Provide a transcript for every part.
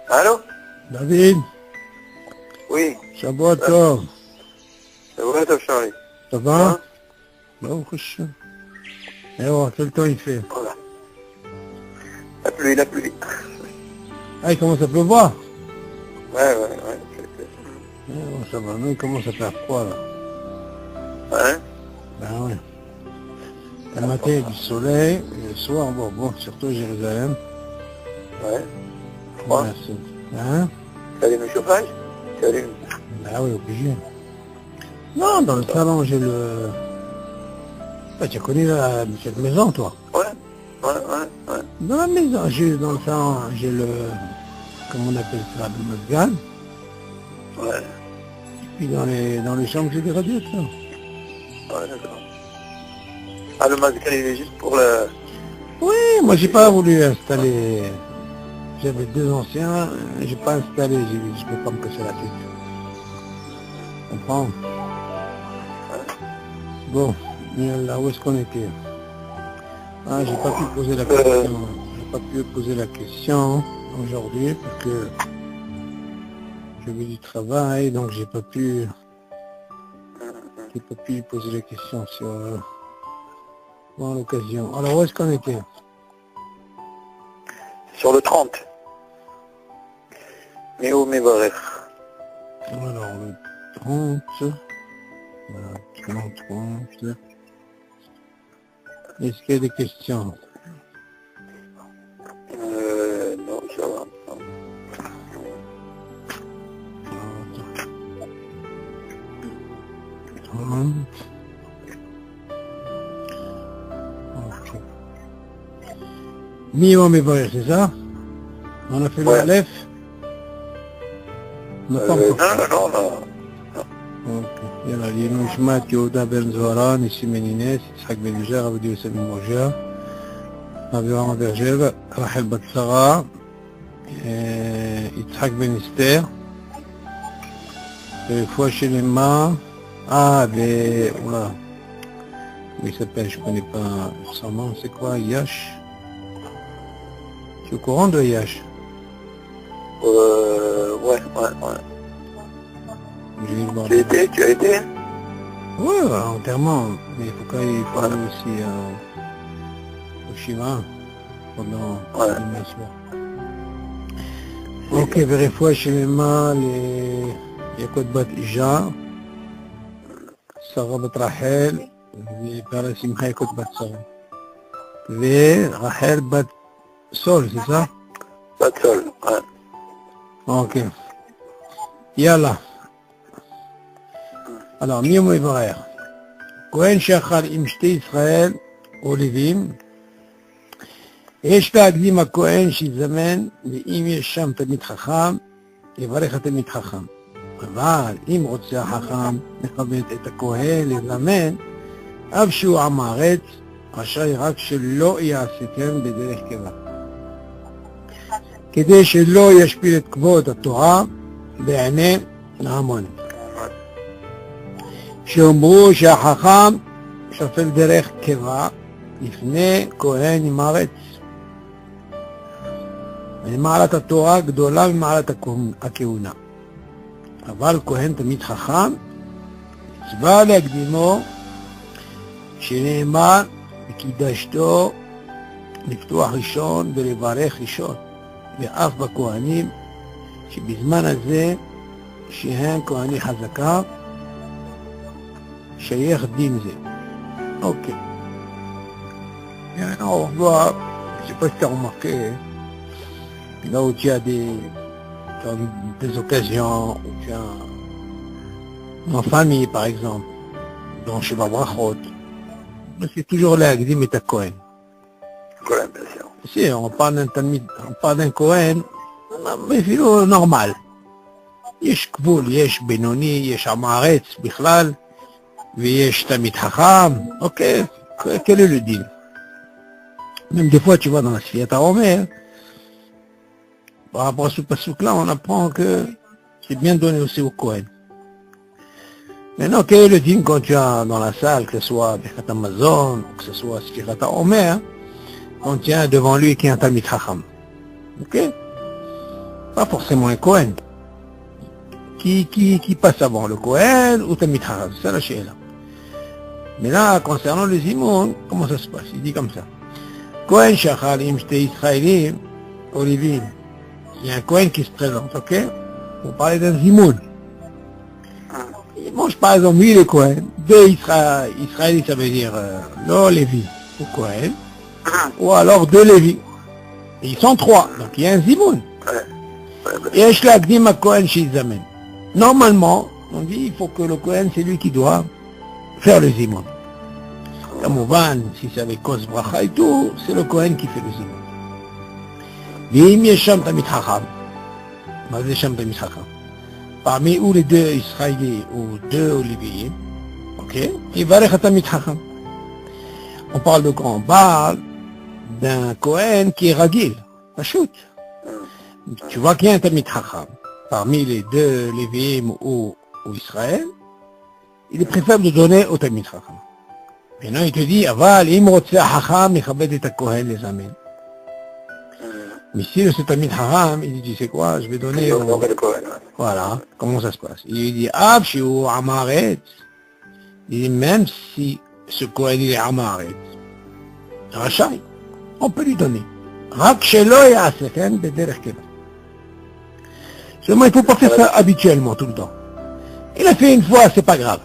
Allô? David, Oui. Shabbat Tov. Ça va, toi, Charlie? Ça va? Hein? Bon, couche. Et bon, quel temps il fait? Voilà. La pluie, la pluie. Ah, il commence à pleuvoir? Ouais. Eh bon, ça va, nous, il commence à faire froid, là. Hein? Ben ouais. Le matin, il y a du soleil, et le soir, bon, surtout à Jérusalem. Ouais. Froid. Ouais, hein? Tu allumes le chauffage? Tu allumes? Ben oui, obligé. Non, dans le salon, j'ai le... Ah, tu connais cette maison, toi? Ouais. Dans la maison, dans le salon, j'ai le... Comment on appelle ça? Le Mazgan. Ouais. Et puis dans les chambres, j'ai des radiateurs. Ouais, d'accord. Ah, le masque, il est juste pour le... Oui, moi j'ai pas voulu installer. J'avais deux anciens, j'ai pas installé, j'ai dit je peux pas me casser la tête. Tu comprends? Bon, là où est-ce qu'on était? Ah, j'ai pas pu poser la question. J'ai pas pu poser la question aujourd'hui parce que j'avais du travail, donc j'ai pas pu lui poser la question sur l'occasion. Alors où est-ce qu'on était? Sur le 30. Mais où mes barres? Alors, le 30, voilà, 30, est-ce qu'il y a des questions? Non, ça va. Ok. Mi ou c'est ça? On a fait le Ouais. Aleph? On n'a pas encore fait. Non. אוקיי, יאללה, לעילוי נשמת יהודה בן זוהרה, ניסים בן אינס, יצחק בן נג'ר, עבדי יוסף בן משה, אבירם באר שבע, רחל בת שרה, יצחק בן אסתר, רפואה שלמה, oula, il s'appelle, je connais pas son nom, c'est quoi, Yash? Tu es au courant de Yash? Ouais. Je vais le voir. Tu as été? Ouais, entièrement, mais il faut aller aussi au Shiva pendant le soir. Ok, ורפואה שלמה ליעקב בת אישה, שרה בת רחל, ובעלה שמחה יעקב בת שרה. ורחל בת סול, c'est ça? Pas de sol, ouais. Ok. יאללה. Alors, מי הוא יברר? כהן שאכל עם שתי ישראל או לווים, יש להקדים הכהן שיזמן, ואם יש שם תלמיד חכם, יברך התלמיד חכם. אבל אם רוצה החכם לכבד את הכהן לזמן, אף שהוא עם הארץ, רשאי רק שלא יעשה כן בדרך קבע. כדי שלא ישפיל את כבוד התורה בעיני ההמון. שאומרו שהחכם שופל דרך קבע לפני כהן עם הארץ. מעלת התורה גדולה ממעלת הכהונה. אבל כהן תמיד חכם, מצווה להקדימו, שנאמר, וקידשתו לפתוח ראשון ולברך ראשון. ואף בכהנים, שבזמן הזה, שהם כהני חזקה, שייך דין זה. אוקיי. On voit, je sais pas si tu as remarqué, là où tu as des occasions, où tu as en famille par exemple, dans Sheva Brachot, c'est toujours là, Gdim et Kohen. Kohen, bien sûr. Si on parle d'un Talmid, on parle d'un Kohen, mais c'est normal. יש גבול, יש בינוני, יש עם הארץ בכלל, ויש תלמיד חכם, אוקיי, quel est le deal? Même des fois, tu vois, dans la Sfiyat Omer, par rapport à ce passouk-là, on apprend que c'est bien donné aussi au Kohen. Maintenant, quel est le deal quand tu as dans la salle, que ce soit Birkat Hamazon, que ce soit Sfiyat Omer, qu'on tient devant lui qui est un Talmid Chacham. Ok? Pas forcément un Kohen. Qui passe avant, le Kohen ou Talmid Chacham? C'est ça la chéla. Mais là, concernant les Zimoun, comment ça se passe? Il dit comme ça. Kohen Shachal, im Shte Israélim, Olivim. Il y a un Kohen qui se présente, ok? Pour parler d'un Zimoun. Il mange par exemple, lui, les Kohen. Deux Israélites, ça veut dire le Lévi ou Kohen. Ou alors deux Lévi. Et ils sont trois, donc il y a un Zimoun. Et Yesh Lagdim à Kohen Shizamen. Normalement, on dit il faut que le Kohen, c'est lui qui doit faire le Zimoun. Kamouvan, si c'est avec Kos Bracha et tout, c'est le Kohen qui fait le Zimoun. V'im Yesham Tamid Chacham. Mazé Sham Tamid Chacham. Parmi ou les deux Israéliens ou deux Oliviers, ok, il va rester Tamid Chacham. On parle de quoi? On parle d'un Kohen qui est Ragil, Pachout. Tu vois qu'il y a un Tamid Chacham. Parmi les deux Lévi'im ou Israël, il est préférable de donner au Tamid Chacham. Maintenant, il te dit, Aval, im rotse Chacham, mechabed et Kohen les amène. Mais si le Tamid Chacham, il dit, tu sais quoi, je vais donner au... Voilà, comment ça se passe? Il dit, Ab, shiu Amaret. Il dit, même si ce Kohen, il est Amaret, Rachai, on peut lui donner. Rak shelo ya'aseken bederech keva. Seulement, il ne faut pas faire ça habituellement, tout le temps. Il a fait une fois, c'est pas grave.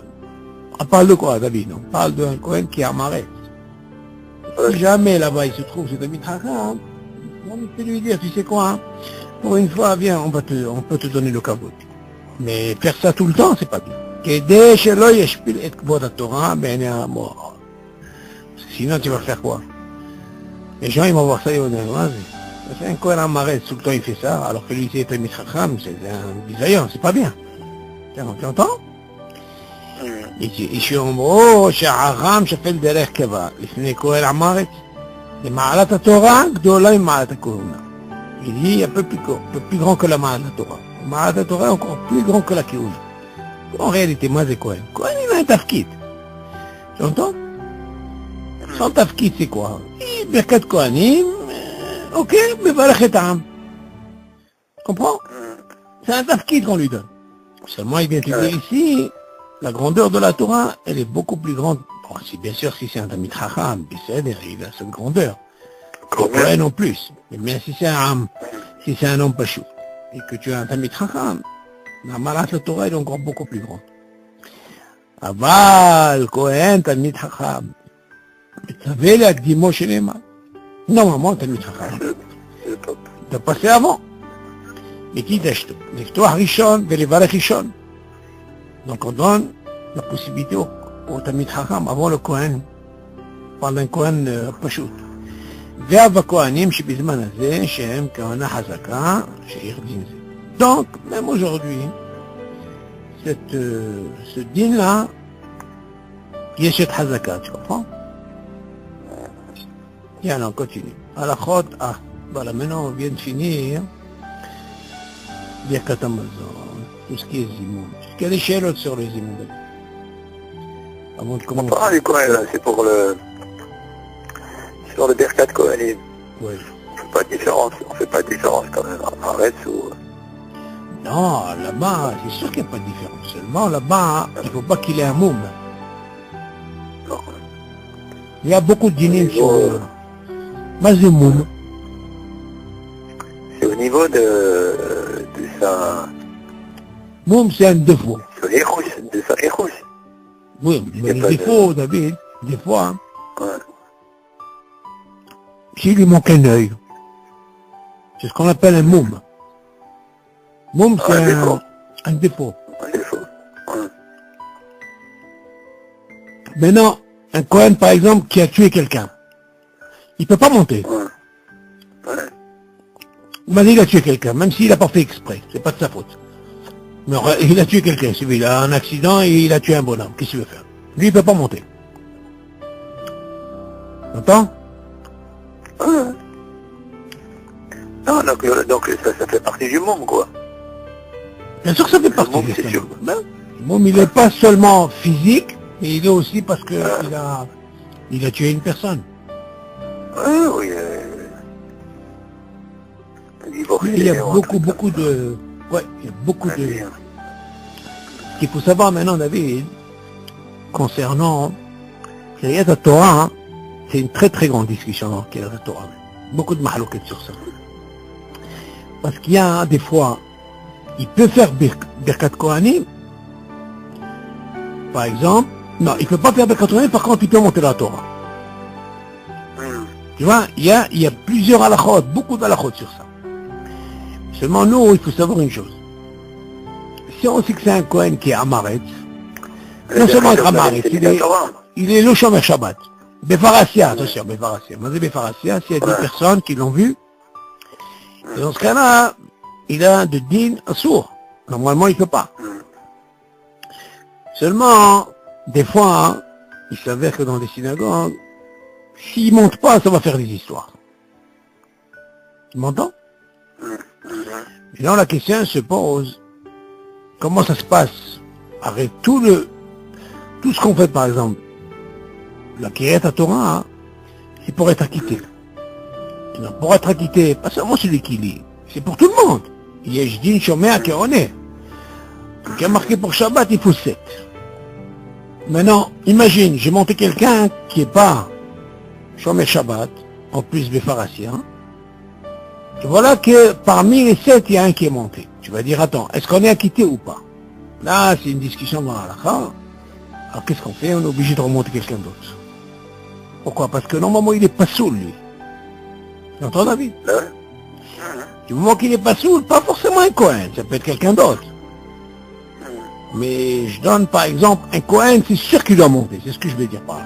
On parle de quoi, David? On parle d'un Kohen qui est Amaret. Si jamais là-bas il se trouve ce Tamid Chacham, on peut lui dire, tu sais quoi, pour une fois, viens, on peut te donner le kavod. Mais faire ça tout le temps, c'est pas bien. Kedei shelo yeshpil et kvod haTorah be'enei ha'amor. Sinon, tu vas faire quoi? Les gens, ils vont voir ça, ils vont dire, c'est un Kohen Amaret, tout le temps il fait ça, alors que lui, c'est Tamid Chacham, c'est un bisayon, c'est pas bien. Tu entends? שאומרו שהחכם שפל דרך קבע לפני כהן עמרת, למעלת התורה גדולה ממעלת הכהונה. Il est un peu plus grand que la מעלת התורה. מעלת התורה est encore plus grand que la כהונה. En réalité, מה זה כהן? כהן il a un תפקיד. Tu entends? Son תפקיד c'est quoi? ברכת כהנים, ok, מברך את העם. Tu comprends? C'est un tafkid qu'on lui donne. Seulement, il vient te dire ici, la grandeur de la Torah, elle est beaucoup plus grande. Bon, si, bien sûr, si c'est un Tamid Chacham, il a cette grandeur. Le Kohen en plus. Mais si c'est un homme Pashut, et que tu as un Tamid Chacham, la Malat la Torah, elle est encore beaucoup plus grande. Aval, Kohen, Tamid Chacham. מצווה להקדימו שנאמר. normalement, Tamid Chacham. de passer avant. Mais qui t'achète? לפתוח ראשון ולברך ראשון. Donc on donne la possibilité au Tamid Chacham avant le Kohen, par un Kohen פשוט. ואב הכהנים שבזמן הזה שהם כהונה חזקה שאיר דין זה. Donc, même aujourd'hui, ce din-là, יש את חזקה, tu comprends? Yalla, on continue. Halachot, voilà, maintenant on vient de finir Birkat Hamazon, tout ce qui est Zimoun. Est-ce qu'il y a des chélotes sur les Zimoun? Avant de commencer. On parle du Kohen, là, c'est pour le... Sur le Birkat Kohanim. Oui. On fait pas de différence quand même, Aretz ou... Non, là-bas, c'est sûr qu'il n'y a pas de différence. Seulement, là-bas, il ne faut pas qu'il ait un moum. Non. Il y a beaucoup de dîners sur... Mazimoum. C'est au niveau de sa... Moum, c'est un défaut. De sa Erouche. Oui, mais le défaut, David, des fois, hein, Ouais. s'il lui manque un œil, c'est ce qu'on appelle un moum. Moum, c'est un défaut. Un défaut. Ouais. Maintenant, un Kohen, par exemple, qui a tué quelqu'un, il ne peut pas monter. Ouais. Ouais. Il m'a dit qu'il a tué quelqu'un, même s'il n'a pas fait exprès, c'est pas de sa faute. Mais il a tué quelqu'un, il a un accident et il a tué un bonhomme, qu'est-ce qu'il veut faire? Lui, il ne peut pas monter. T'entends? Ouais. Non, donc ça fait partie du monde, quoi. Bien sûr que ça fait partie moum, de c'est ça. sûr. Ben, le moum, il n'est pas seulement physique, mais il est aussi parce que il a tué une personne. Ouais, oui, il y a beaucoup de... Ouais, il y a beaucoup de... Ce qu'il faut savoir maintenant, David, concernant Kriyat Torah, hein, c'est une très grande discussion dans Kriyat Torah. Beaucoup de mahlouket sur ça. Parce qu'il y a des fois, il peut faire Birkat Kohanim, par exemple. Non, il ne peut pas faire Birkat Kohanim, par contre, il peut monter la Torah. Tu vois, il y a plusieurs halachot, beaucoup d'halachot sur ça. Seulement, nous, il faut savoir une chose. Si on sait que c'est un Kohen qui est Amaretz, non seulement être Amaretz, il est le Shomer Shabbat. Befarassia, attention, Befarassia. Moi, c'est Befarassia, s'il y a 10 personnes qui l'ont vu, et dans ce cas-là, il a de din sourd. Normalement, il ne peut pas. Seulement, des fois, il s'avère que dans les synagogues, s'il ne monte pas, ça va faire des histoires. Tu m'entends? Et là, la question se pose, comment ça se passe avec tout ce qu'on fait, par exemple, la Kriyat Torah, c'est pour être acquitté. Et donc, pour être acquitté, pas seulement celui qui lit, c'est pour tout le monde. Il y a Jdin Shomer Keroné. Donc, il y a marqué pour Shabbat, il faut 7. Maintenant, imagine, j'ai monté quelqu'un qui n'est pas Shomer Shabbat, en plus Befarassia. Et voilà que parmi les 7, il y a un qui est monté. Tu vas dire, attends, est-ce qu'on est acquitté ou pas? Là, c'est une discussion dans la halakha. Alors qu'est-ce qu'on fait? On est obligé de remonter quelqu'un d'autre. Pourquoi? Parce que normalement, il n'est pas saoul, lui. Tu entends, David? Du moment qu'il n'est pas saoul, pas forcément un Kohen, ça peut être quelqu'un d'autre. Mais je donne par exemple un Kohen, c'est sûr qu'il doit monter, c'est ce que je veux dire par là.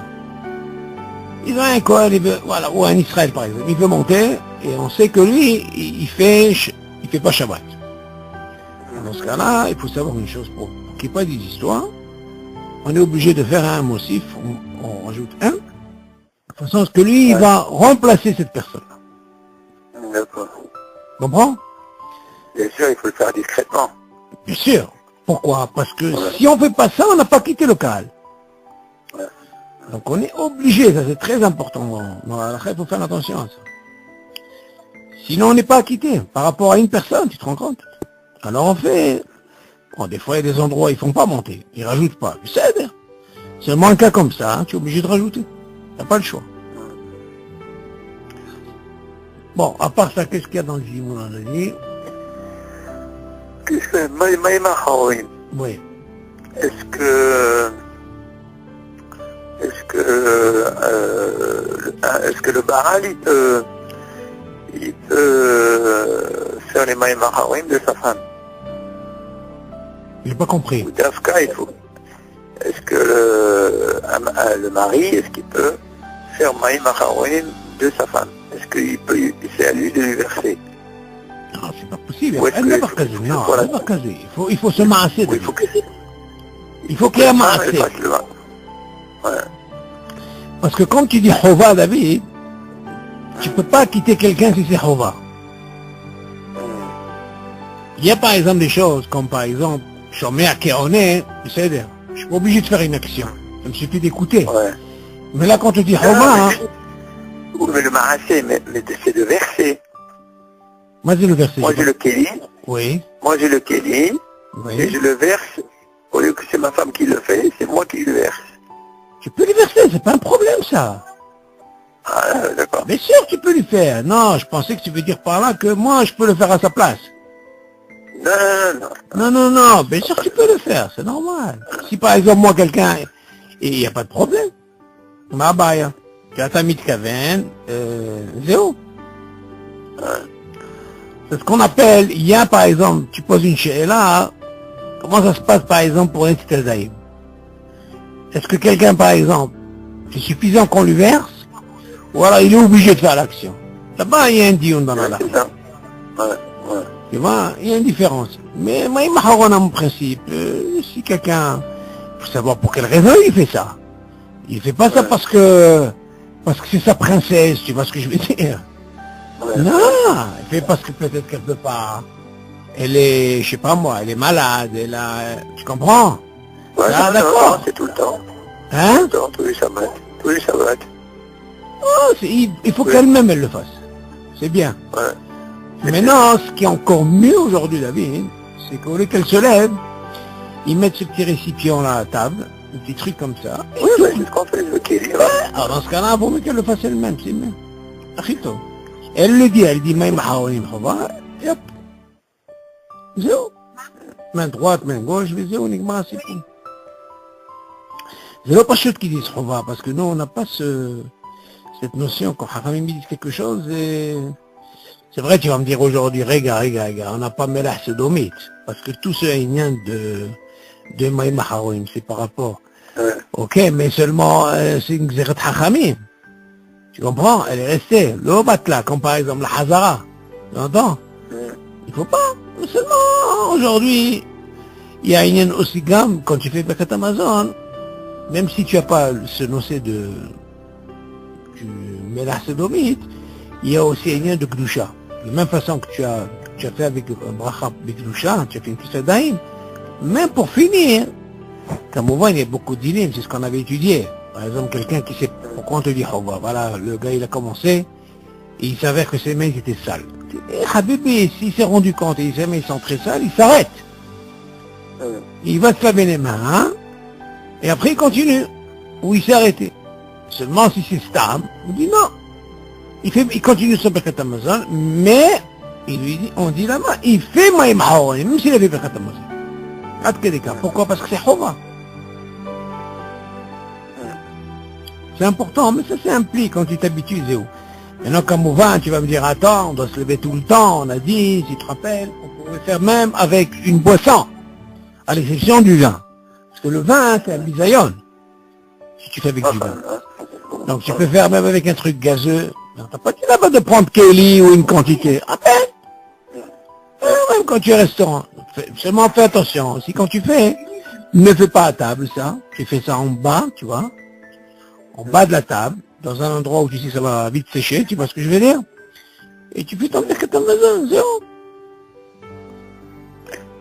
Ils ont un Kohen, voilà, ou un Israël par exemple, il veut monter, et on sait que lui, il fait pas Shabbat. Dans ce cas-là, il faut savoir une chose, pour qu'il n'y ait pas des histoires, on est obligé de faire un motif, on rajoute un, de façon à ce que lui, il va remplacer cette personne-là. D'accord. Comprends? Bien sûr, il faut le faire discrètement. Bien sûr. Pourquoi? Parce que si on ne fait pas ça, on n'a pas quitté le Kahal. Donc on est obligé, ça c'est très important. Dans la halakha, il faut faire attention à ça. Sinon on n'est pas acquitté par rapport à une personne, tu te rends compte? Alors on fait... Bon, des fois il y a des endroits où ils ne font pas monter, ils ne rajoutent pas. C'est seulement un cas comme ça, hein, tu es obligé de rajouter. Tu n'as pas le choix. Bon, à part ça, qu'est-ce qu'il y a dans le Zimoun, on a dit? Qu'est-ce que Maïma Haouin? Oui. Est-ce que le Baal il peut faire les Maïma Haouin de sa femme? J'ai pas compris. Ou d'Afka, il faut. Est-ce que le mari, est-ce qu'il peut faire Maïma Haouin de sa femme? Est-ce qu'il peut, c'est à lui de lui verser? Non, c'est pas possible. Elle n'a pas casé. Non, elle n'a pas casé. Il faut se masser. Oui, il faut qu'il y ait un massé. Ouais. Parce que quand tu dis Chova, David, tu peux pas quitter quelqu'un si c'est Chova. Il y a par exemple des choses comme par exemple, Shomer Keroné, c'est-à-dire, je suis pas obligé de faire une action. Ça me suffit d'écouter. Ouais. Mais là, quand tu dis Chova, hein, oui, mais le marassé, mais c'est de verser. Moi, j'ai le verset. Moi, j'ai le kéli. Oui. Moi, j'ai le kéli. Oui. Et je le verse. Au lieu que c'est ma femme qui le fait, c'est moi qui le verse. Tu peux lui verser, c'est pas un problème, ça. Ah, d'accord. Bien sûr, tu peux lui faire. Non, je pensais que tu veux dire par là que moi, je peux le faire à sa place. Non, bien sûr que tu peux le faire, c'est normal. Si par exemple, moi, quelqu'un, et il n'y a pas de problème. Ma baille, tu as ta mitkaven, zéro. C'est ce qu'on appelle, il y a par exemple, tu poses une she'ela, comment ça se passe par exemple pour un titazaïm? Est-ce que quelqu'un par exemple, c'est suffisant qu'on lui verse, ou alors il est obligé de faire l'action? Là-bas, il y a un dion dans la C'est ça. Ouais. Tu vois, il y a une différence. Mais moi, il m'a en principe, si quelqu'un, il faut savoir pour quelle raison il fait ça. Il fait pas ça parce que c'est sa princesse, tu vois ce que je veux dire? Non, elle fait parce que peut-être qu'elle peut pas. Elle est, je sais pas moi, elle est malade, elle a, tu comprends? Ouais, d'accord. C'est tout le temps. Hein? Tout le temps, tous les sabbats. Tous les sabbats. Oh, il faut qu'elle-même elle le fasse. C'est bien. Ouais. Maintenant, ce qui est encore mieux aujourd'hui, David, c'est qu'au lieu qu'elle se lève, ils mettent ce petit récipient là à la table, un petit truc comme ça. Oui, c'est ce qu'on fait, le kéli. Alors dans ce cas-là, il vaut mieux qu'elle le fasse elle-même, c'est mieux. Achito. Elle le dit, elle dit, maïm haourim chova, et hop. Zéro. Main droite, main gauche, zéro, nigma, c'est tout. C'est pas chose qui disent chova, parce que nous, on n'a pas cette notion quand Haramim dit quelque chose et... C'est vrai, tu vas me dire aujourd'hui, regarde, on n'a pas Melah Sodomite, parce que tout ce haïnien de Maïm Haouim, c'est par rapport. Ok, mais seulement, c'est une Xeret Hachamim. Tu comprends? Elle est restée. Le Batla, comme par exemple la Hazara. Tu entends? Il faut pas. Mais seulement, aujourd'hui, il y a une aussi gamme, quand tu fais Bekat Amazon, même si tu n'as pas ce nocé du Melah Sodomite, il y a aussi un lien de Gdusha. De la même façon que tu as fait avec Bracha Gdusha, tu as fait une petite daïm. Même pour finir, comme on voit, il y a beaucoup de dilemmes, c'est ce qu'on avait étudié. Par exemple, quelqu'un qui sait pourquoi on te dit Chova. Voilà, le gars il a commencé, et il s'avère que ses mains étaient sales. Et Habibi, s'il s'est rendu compte et ses mains sont très sales, il s'arrête. Il va se laver les mains, hein, et après il continue. Ou il s'est arrêté. Seulement si c'est Stam, on dit non. Il continue son Bekat Amazon, mais on dit là-bas, il fait Maïm Haourim, même s'il avait Bekat Amazon. Pourquoi? Parce que c'est Chova. C'est important, mais ça s'implique quand tu t'habitues, Zéou. Maintenant, comme au vin, tu vas me dire, attends, on doit se lever tout le temps, on a dit, si tu te rappelles, on pourrait faire même avec une boisson, à l'exception du vin. Parce que le vin, c'est un bisayon, si tu fais avec du vin. Donc tu peux faire même avec un truc gazeux. T'as pas dit là-bas de prendre Kelly ou une quantité. À peine. Même quand tu es au restaurant. Seulement fais attention. Si quand tu fais, ne fais pas à table ça. Tu fais ça en bas, tu vois. En bas de la table. Dans un endroit où tu sais que ça va vite sécher. Tu vois ce que je veux dire? Et tu fais ton Bekat Amazon, zéro.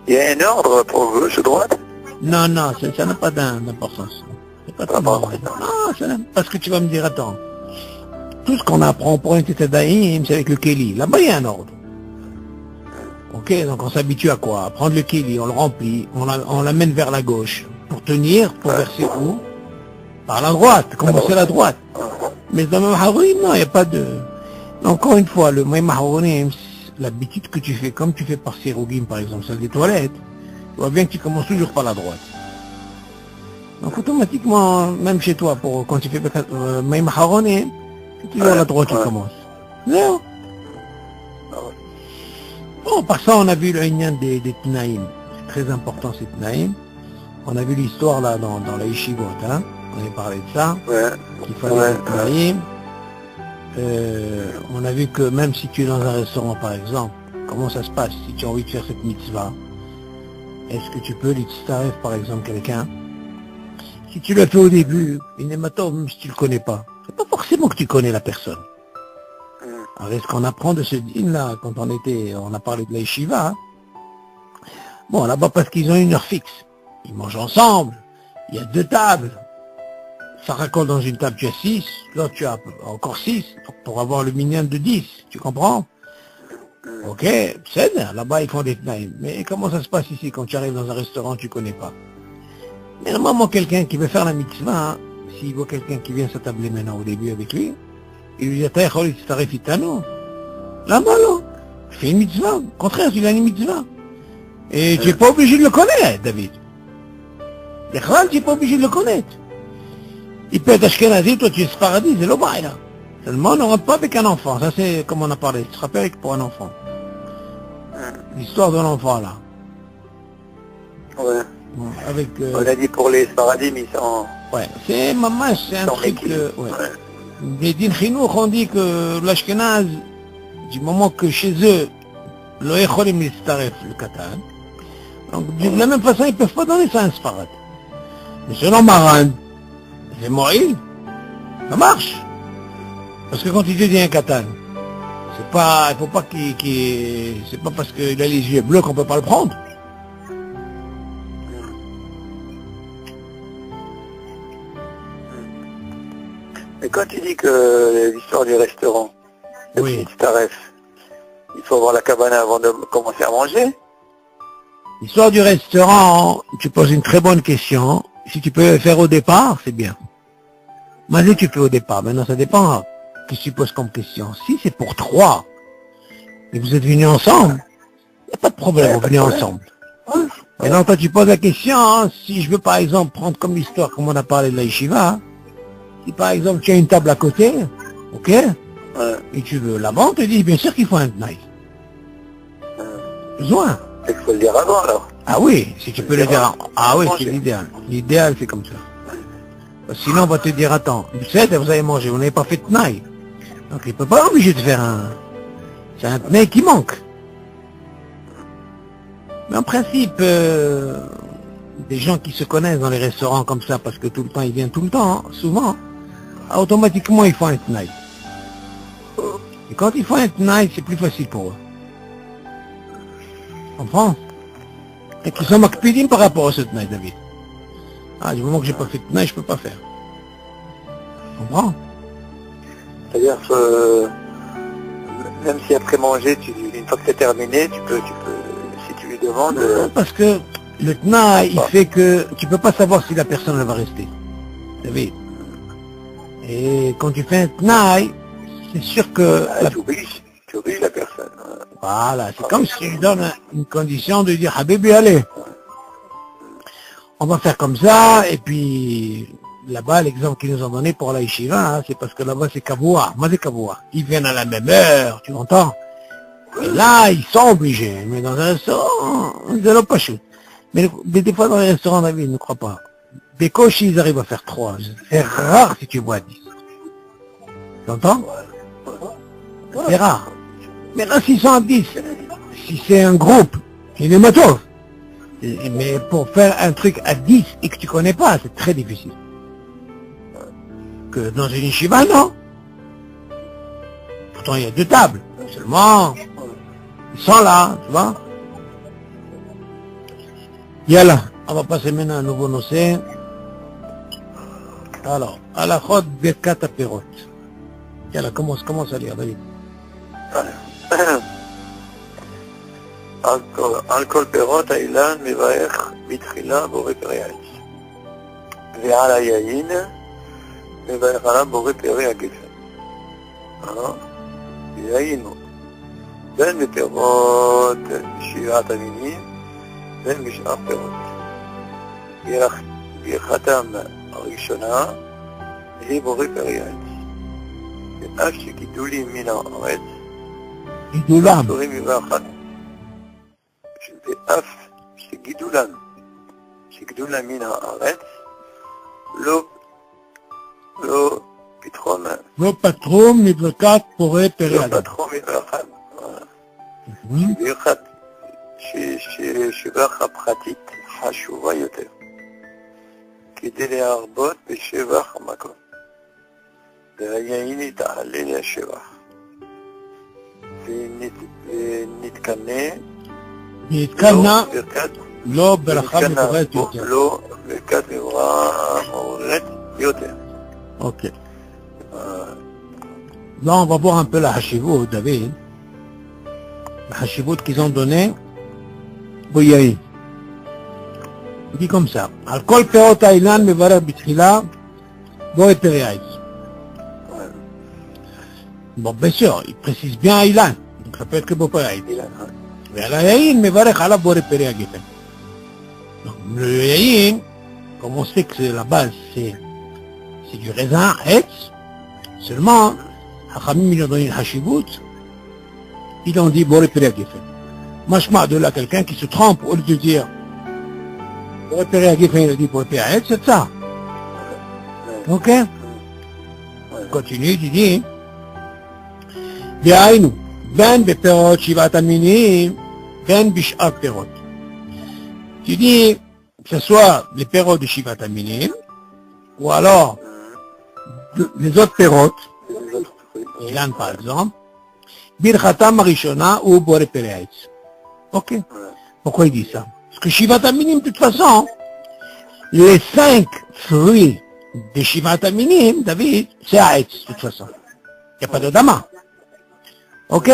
Il y a un ordre pour gauche ou droite? Non, ça n'a pas d'importance. C'est pas très bon. Non, parce que tu vas me dire, attends. Tout ce qu'on apprend pour un Tétadaïm, c'est avec le Kéli. Là-bas, il y a un ordre. Ok, donc on s'habitue à quoi? À prendre le Kéli, on le remplit, on l'amène vers la gauche. Pour tenir, pour verser où? Par la droite, commencer à la droite. Mais dans le Maharouim, non, il n'y a pas de... Encore une fois, le Maharouim, l'habitude que tu fais, comme tu fais par Sirogim, par exemple, celle des toilettes, tu vois bien que tu commences toujours par la droite. Donc automatiquement, même chez toi, quand tu fais Maïm Haronim, c'est toujours à la droite qui commence. Non. Bon, par ça, on a vu le Inyan des Tnaïm. C'est très important, ces Tnaïm. On a vu l'histoire là dans la Yeshivot, hein. On a parlé de ça. Qu'il fallait des Tnaïm. On a vu que même si tu es dans un restaurant, par exemple, comment ça se passe si tu as envie de faire cette mitzvah? Est-ce que tu peux l'itstaref, par exemple, quelqu'un? Si tu le fais au début, même si tu le connais pas, c'est pas forcément que tu connais la personne. Alors, est-ce qu'on apprend de ce din là, quand on a parlé de la yeshiva, hein? Bon, là-bas, parce qu'ils ont une heure fixe. Ils mangent ensemble. Il y a 2 tables. Ça raccole dans une table, tu as 6. L'autre, tu as encore 6. Pour avoir le minimum de 10. Tu comprends? Ok, c'est bien. Là-bas, ils font des tnaïm. Mais comment ça se passe ici, quand tu arrives dans un restaurant, tu connais pas? Mais normalement, quelqu'un qui veut faire la mitzvah, hein, s'il voit quelqu'un qui vient s'attabler maintenant au début avec lui, il lui dit, là-bas, là, je fais une mitzvah. Au contraire, tu gagnes une mitzvah. Et tu n'es pas obligé de le connaître, David. Tu n'es pas obligé de le connaître. Il peut être ashkenazi, toi tu es sfaradi, c'est le bail là. Seulement, on ne rentre pas avec un enfant. Ça, c'est comme on a parlé. Tu te rappelles pour un enfant. L'histoire de l'enfant là. Ouais. Avec, on a dit pour les Sfaradim, ils sont... Ouais, c'est maman, c'est un truc... ouais. Les din chinouk ont dit que l'ashkenaz, du moment que chez eux, le echolim l'istaref, le katan, donc de la même façon, ils ne peuvent pas donner ça à un sfarad. Mais selon Maran, c'est moïl, ça marche. Parce que quand il te dit un katan, c'est pas, il faut pas c'est pas parce qu'il a les yeux bleus qu'on peut pas le prendre. Mais quand tu dis que l'histoire du restaurant, oui, Staref, Il faut avoir la cabane avant de commencer à manger. L'histoire du restaurant, tu poses une très bonne question. Si tu peux le faire au départ, c'est bien. Mais si tu fais au départ, maintenant ça dépend. Qu'est-ce que tu poses comme question? Si c'est pour 3, et vous êtes venus ensemble, il n'y a pas de problème, vous venez ensemble. Maintenant, toi, tu poses la question, hein, si je veux par exemple prendre comme l'histoire, comme on a parlé de la yeshiva, si par exemple tu as une table à côté, ok, et tu veux là-bas, on te dit, bien sûr qu'il faut un tnaï. Besoin. Il faut le dire avant alors. Ah oui, si tu peux le dire. Ah oui, c'est l'idéal. L'idéal, c'est comme ça. Sinon, on va te dire, attends, vous avez mangé, vous n'avez pas fait de tnaï. Donc, il ne peut pas obliger de faire un... C'est un tnaï qui manque. Mais en principe, des gens qui se connaissent dans les restaurants comme ça, parce que tout le temps, ils viennent tout le temps, hein, souvent, automatiquement, ils font un tnaï. Et quand ils font un tnaï, c'est plus facile pour eux. Tu comprends? Et qu'ils sont makpidim par rapport à ce tnaï, David. Ah, du moment que j'ai pas fait de tnaï, je peux pas faire. Tu comprends? C'est-à-dire que même si après manger, une fois que c'est terminé, tu peux, si tu lui demandes... Parce que le tnaï, il fait que tu peux pas savoir si la personne elle va rester. David. Et quand tu fais un tnaï, c'est sûr que... tu obliges la personne. Voilà, c'est comme si tu lui donnes une condition de dire, Habibi, allez, on va faire comme ça, et puis là-bas, l'exemple qu'ils nous ont donné pour la yeshiva, hein, c'est parce que là-bas c'est Kavoua. Moi c'est Kavoua. Ils viennent à la même heure, tu m'entends? Et là, ils sont obligés. Mais dans un restaurant, ils n'ont pas chute. Mais des fois dans les restaurants, David, ne crois pas. Des coachs, ils arrivent à faire 3. C'est rare si tu bois 10. Tu entends? C'est rare. Maintenant, s'ils sont à 10, si c'est un groupe, il est matos. Mais pour faire un truc à 10 et que tu connais pas, c'est très difficile. Que dans une yeshiva, non. Pourtant, il y a 2 tables. Seulement, ils sont là, tu vois. Yalla, on va passer maintenant à un nouveau nocé. Alors, halachot birkat apirot. Yalla, commence à lire, David. על כל פירות האילן מברך בתחילה בורא פרי העץ. ועל היין מברך עליו בורא פרי הגפן. והיינו בין בפירות 7 המינים בין בשאר פירות. ברכתם הראשונה היא בורא פרי העץ. ואף שגידולים מן הארץ אסורים מברכת. ואף שגידולם מן הארץ לא פתחו מברכת פורא פרי הגפן. לא פתחו מברכת. ברכת שברכה פרטית חשובה יותר, כדי להרבות בשבח המקום. והיין יתעלה לשבח. ונתקנא לא ברכה מעוררת יותר. לא ברכת מעוררת יותר. Ok. Là, on va voir un peu la hashivut, David. La hashivut qu'ils ont donnée au yaïn. Il dit comme ça. Al kol perot ha'ilan mevarech bitchila boré peri haïtz. Bon, bien sûr, il précise bien ha'ilan. Donc ça peut être que boré peri haïtz. Mais à la yaïn mevarech ala boré peri hagefen. Donc le yaïn, comme on sait que c'est la base, c'est du raisin, Hetz. Seulement, Hachamim, ils ont donné une hashivut, ils ont dit Boré Peri Hagefen. Mashma de là, quelqu'un qui se trompe au lieu de dire Boré Peri Hagefen, il a dit Boré Peri Hetz, c'est ça. Ok? Continue, tu dis V'haïnu, ben beperot shivat aminim, ben bish'ar perot. Tu dis que ce soit les perot de shivat aminim, ou alors les autres pérotes, Ilan par exemple, Birchatam Arishona ou Boré Peri Haïtz. Ok. Pourquoi il dit ça? Parce que Shivat Aminim, de toute façon, les 5 fruits de Shivat Aminim, David, c'est Haïtz, de toute façon. Il n'y a pas de Dama. Ok?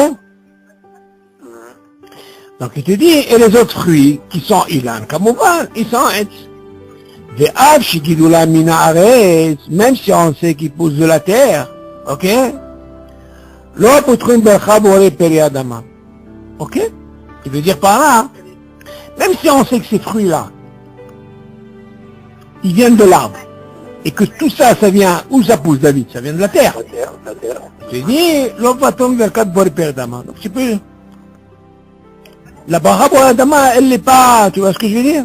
Donc il te dit, et les autres fruits qui sont ilan, kamouvan, ils sont etz. Ve'av shigidula mina haaretz, même si on sait qu'ils poussent de la terre, ok? Lo putrin bercha boré peri adama. Ok? Il veut dire par là, même si on sait que ces fruits-là, ils viennent de l'arbre, et que tout ça, ça vient, où ça pousse, David? Ça vient de la terre. la terre. Tu dis, lo patom berkat boré peri adama. Donc tu peux... La bracha boré adama, elle n'est pas, tu vois ce que je veux dire?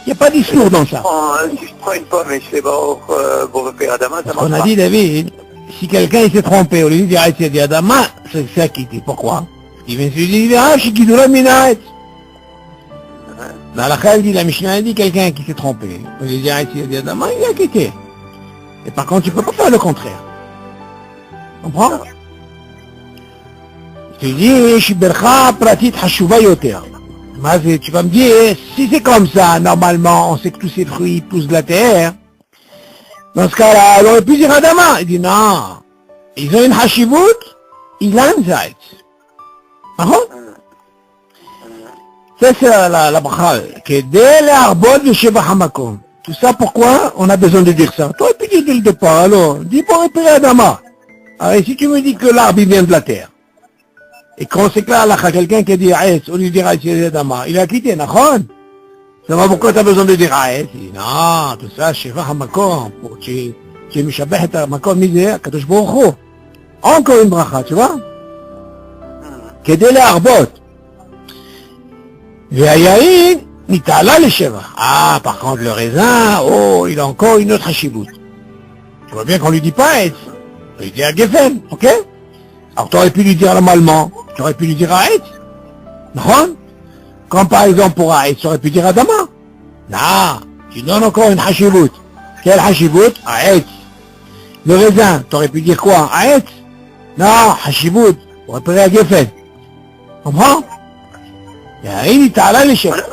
Il n'y a pas d'histoire dans ça. Si je prends une pomme et je fais Boré Peri Adama, ça Parce marche qu'on a pas. dit, David, si quelqu'un il s'est trompé, au lieu de dire Aït dit Adama, c'est ça qui dit. Pourquoi? Il vient se dire, ah, Shikidura Minaït. Dans la Khal dit, la Mishnah dit, quelqu'un qui s'est trompé, au lieu de dire Aït dit Adama, il a quitté. Et par contre, tu peux pas faire le contraire. Tu comprends? Tu dis, Shibercha Pratit Hashuva Yoter. Tu vas me dire, si c'est comme ça, normalement, on sait que tous ces fruits poussent de la terre. Dans ce cas-là, on aurait pu dire Adama. Il dit non. Ils ont une hashivut, il a une zaït. Ça, c'est la bracha. Kedé l'arbot de Sheva Hamakom. Tout ça, pourquoi on a besoin de dire ça? Toi, tu dis dès le départ, alors, dis pour répéter Adama. Alors, si tu me dis que l'arbre, il vient de la terre, et qu'on sait que là, quelqu'un qui a dit Aïs, au lieu de dire Aïs, Adama, il a quitté, Nachon. Ça va, pourquoi tu as besoin de dire Aïs? Il dit, non, tout ça, Sheva Hamakom, pour tu mishabeh et Hamakom, misé, Kadosh Baruch Hu. Encore une bracha, tu vois? Kedé l'arbot. Ve'ayaïn, nitala le Sheva. Ah, par contre, le raisin, oh, il a encore une autre hashibut. Tu vois bien qu'on lui dit pas Aïs. On lui dit à Geffen, ok? Alors, tu aurais pu lui dire normalement, tu aurais pu lui dire Aït. Non? Comme par exemple pour Aït, tu aurais pu dire Adama. Non, tu donnes encore une hashibut. Quelle hashibut? Aït. Le raisin, tu aurais pu dire quoi? Aït. Non, hashibut. Tu aurais pu dire à Geffen. Comprends? Yaïn, ta'ala les chefs.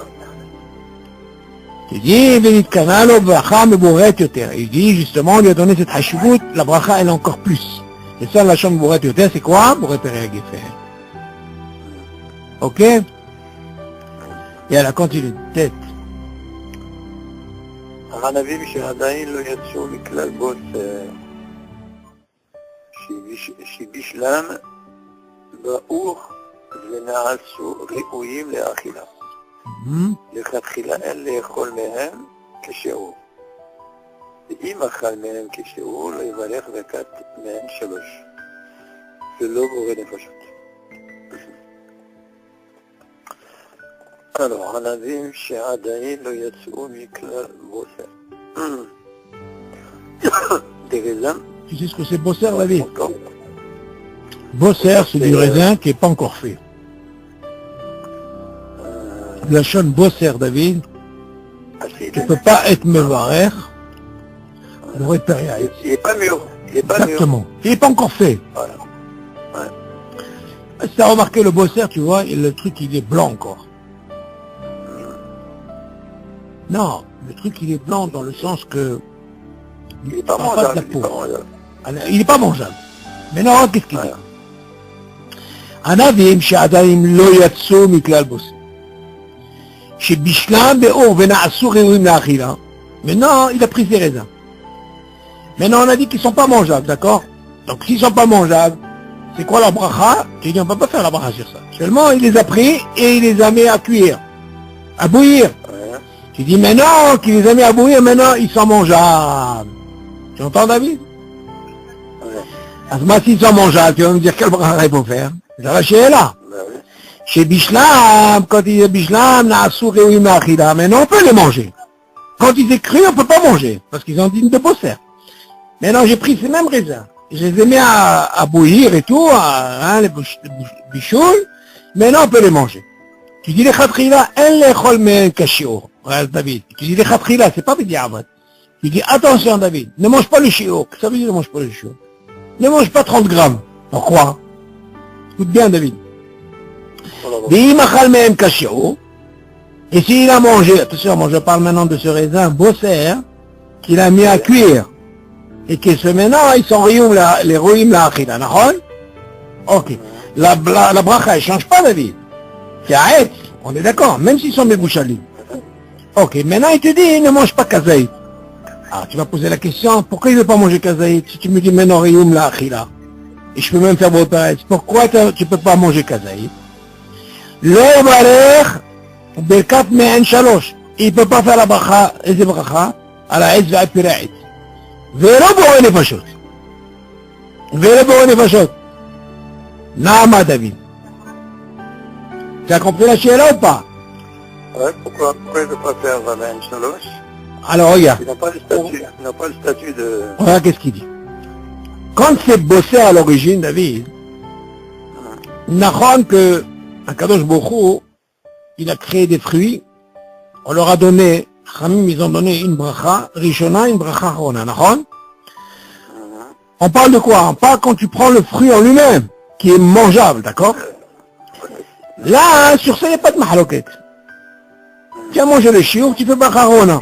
Tu dis, Benit Kanalo, bracha meboret yoter. Il dit, justement, on lui a donné cette hashibut, la bracha, elle est encore plus. Et ça, la chambre Bourret Yoter, c'est quoi? Bourret Peri Geffen. Ok? Et elle a continué. Tête. הענבים שעדיין לא יצאו מכלל בוסר, שבשלם באו ונעשו ראויים לאכילה. לכתחילה אין לאכול מהם כשהוא. ואם אכל מהם כשהוא, לא יברך זכת מהם 3. זה לא בורא נפשות. Alors, ענבים שעדיין לא יצאו מכלל בוסר. Des raisins. Tu sais ce que c'est bosser, David? Bosser, c'est du raisin qui n'est pas encore fait. La chaîne bosser, David, tu ne peux pas être mevarer. Il n'est pas mûr. Exactement. Il n'est pas encore fait. Voilà. Ouais. Si tu as remarqué le bosser, tu vois, le truc il est blanc encore. Non, le truc il est blanc dans le sens que il n'est pas mangeable. Il n'est pas mangeable. Mais non, qu'est-ce qu'il dit? ענבים שעדיין לא יצאו מכלל בוסר. שבשלם באור ונעשו ראויים לאכילה. Maintenant, il a pris ses raisins. Maintenant, on a dit qu'ils ne sont pas mangeables, d'accord? Donc, s'ils ne sont pas mangeables, c'est quoi la bracha? Tu dis, on ne peut pas faire la bracha sur ça. Seulement, il les a pris et il les a mis à cuire, à bouillir. Ouais. Tu dis, maintenant qu'il les a mis à bouillir, maintenant, ils sont mangeables. Tu entends, David? Ouais. Alors, moi, s'ils sont mangeables, tu vas me dire quelle bracha il faut faire? Ça va chez là. Chez Bishlam, quand il est Bishlam, Na'asou Reouim Achida, maintenant, on peut les manger. Quand ils écrivent, on ne peut pas manger, parce qu'ils ont dit de bosser. Maintenant, j'ai pris ces mêmes raisins. Je les ai mis à bouillir et tout, les bichoules. Maintenant, on peut les manger. Tu dis les khatrila, elle les chol men kashio. Regarde, David. Tu dis les khatrila, c'est pas Bidi-Abat. Tu dis, attention, David, ne mange pas le chiot. Ça veut dire ne mange pas le chiot. Ne mange pas 30 grammes. Pourquoi? Écoute bien, David. Et s'il a mangé, attention, moi je parle maintenant de ce raisin bosser, qu'il a mis à cuire, et que ce maintenant, ils sont les roïm la achila, d'accord? Ok. La bracha, elle change pas, David. qui arrête, on est d'accord, même s'ils sont mébouchalim. Ok, maintenant il te dit, ne mange pas kazaït. Alors tu vas poser la question, pourquoi il ne veut pas manger kazaït? Si tu me dis, mais non, rioum la achila, et je peux même faire brotaït, pourquoi tu ne peux pas manger kazaït? Lo yabarer, berkat me'en shalosh. Il ne peut pas faire la bracha, et les bracha, à la haït ve'a pira'it. Vélo boré nefashot. Vélo boré nefashot. Naama David. Tu as compris la chéla ou pas? Ouais, pourquoi il ne peut pas faire Vamen Shalosh? Alors regarde. Il n'a pas le statut de... Regarde qu'est-ce qu'il dit. Quand c'est bossé à l'origine, David, Nachon que Akadosh Baruch Hu, il a créé des fruits, on leur a donné, Khamim, ils ont donné une bracha, Rishona, une bracha Rona, Nachon. On parle de quoi? On parle quand tu prends le fruit en lui-même, qui est mangeable, d'accord? Là, sur ça, il n'y a pas de mahaloket. Tu as mangé le chiour, tu fais bracha Rona.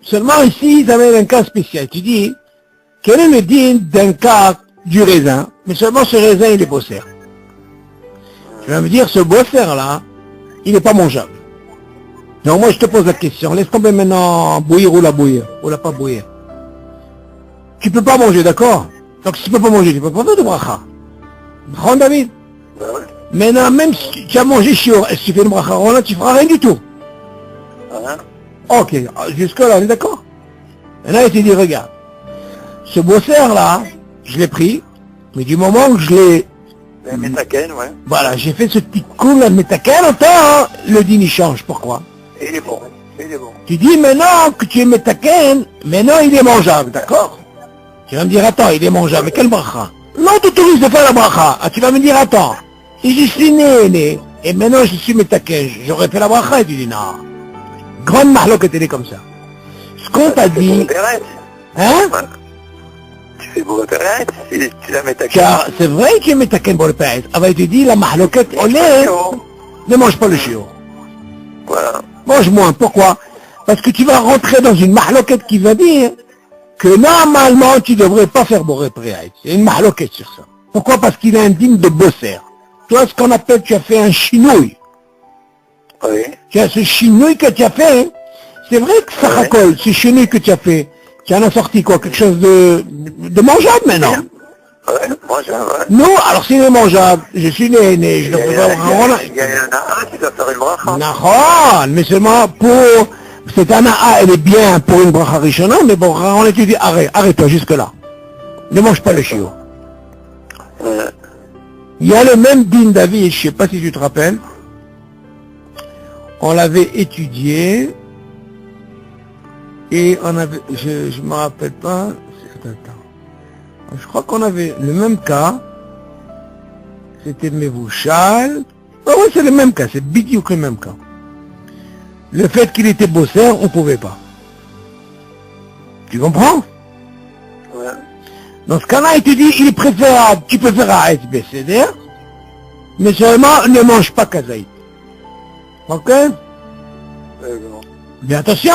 Seulement ici, ils avaient un cas spécial. Tu dis, quel est le din d'un cas du raisin? Mais seulement ce raisin, il est bosser. Tu vas me dire, ce bosser-là, il n'est pas mangeable. Donc moi, je te pose la question. Laisse tomber maintenant bouillir ou la pas bouillir. Tu peux pas manger, d'accord? Donc si tu peux pas manger, tu peux pas faire de bracha. Prends David. Ben ouais. Maintenant, même si tu as mangé chiour, et si tu fais une bracha rona, tu feras rien du tout. Hein? Ok, jusque-là, on est d'accord? Maintenant, il te dit, regarde, ce bosser-là, je l'ai pris, mais du moment que je l'ai... Le Metaken, ouais. Voilà, j'ai fait ce petit coup là de métaken, autant le din il change. Pourquoi? Et il est bon. Il est bon. Tu dis maintenant que tu es métaken, maintenant il est mangeable, d'accord? Tu vas me dire, attends, il est mangeable, mais quel bracha? Non, tu t'autorises de faire la bracha. Ah, tu vas me dire, attends, si je suis né, et maintenant je suis métaken, j'aurais fait la bracha, et tu dis, non. Grande mahlo que t'es comme ça. Ce qu'on t'a dit, hein? Tu fais beau Pérez, si tu la mets ta Car c'est vrai qu'il est métaken pour le père. Ah, il te dit, la mahloquette, on est, ne mange pas le chiot. Voilà. Mange moins. Pourquoi? Parce que tu vas rentrer dans une mahloquette qui va dire que normalement tu devrais pas faire boré préaït. C'est une mahloquette sur ça. Pourquoi? Parce qu'il est indigne de bosser. Toi, ce qu'on appelle, tu as fait un chinouille. Oui. Tu as ce chinouille que tu as fait, c'est vrai que ça racole, ce chinouille que tu as fait. Tu en as sorti quoi? Quelque chose de mangeable maintenant? Ouais, mangeable, ouais. Non, alors s'il est mangeable, je suis né, je devrais pas avoir un rôle. Il y en a un qui doit faire une bracha. Non, mais seulement pour... Cette ana'a, elle est bien pour une bracha rishona, mais bon, on étudie, arrête-toi jusque-là. Ne mange pas le chiot. Il y a le même din David, je sais pas si tu te rappelles. On l'avait étudié, et on avait, je me rappelle pas, je crois qu'on avait le même cas, c'était Mevouchal, oui, c'est le même cas, c'est bidiouk le même cas. Le fait qu'il était bosser, on pouvait pas. Tu comprends? Ouais. Dans ce cas-là, il te dit, il est préférable, tu peux faire un SBCD, mais seulement ne mange pas kazaït. Ok? Mais attention!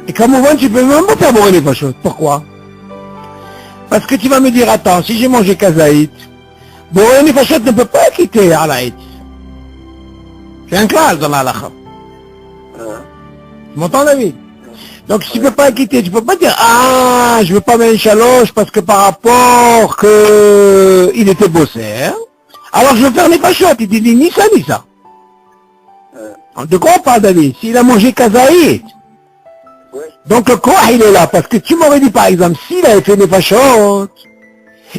Et comme on voit, tu peux même pas faire boire les fachotes. Pourquoi? Parce que tu vas me dire, attends, si j'ai mangé kazaït, boire les fachotes ne peut pas quitter Alaït. C'est un classe dans la halakha. Tu m'entends, David? Donc si tu peux pas quitter, tu peux pas dire, ah, je veux pas mettre chaloche parce que par rapport que il était bossé, alors je veux faire les fachotes. Il dit ni ça, ni ça. De quoi on parle, David? S'il a mangé kazaït, donc le quoi il est là? Parce que tu m'aurais dit par exemple, s'il avait fait des fachotes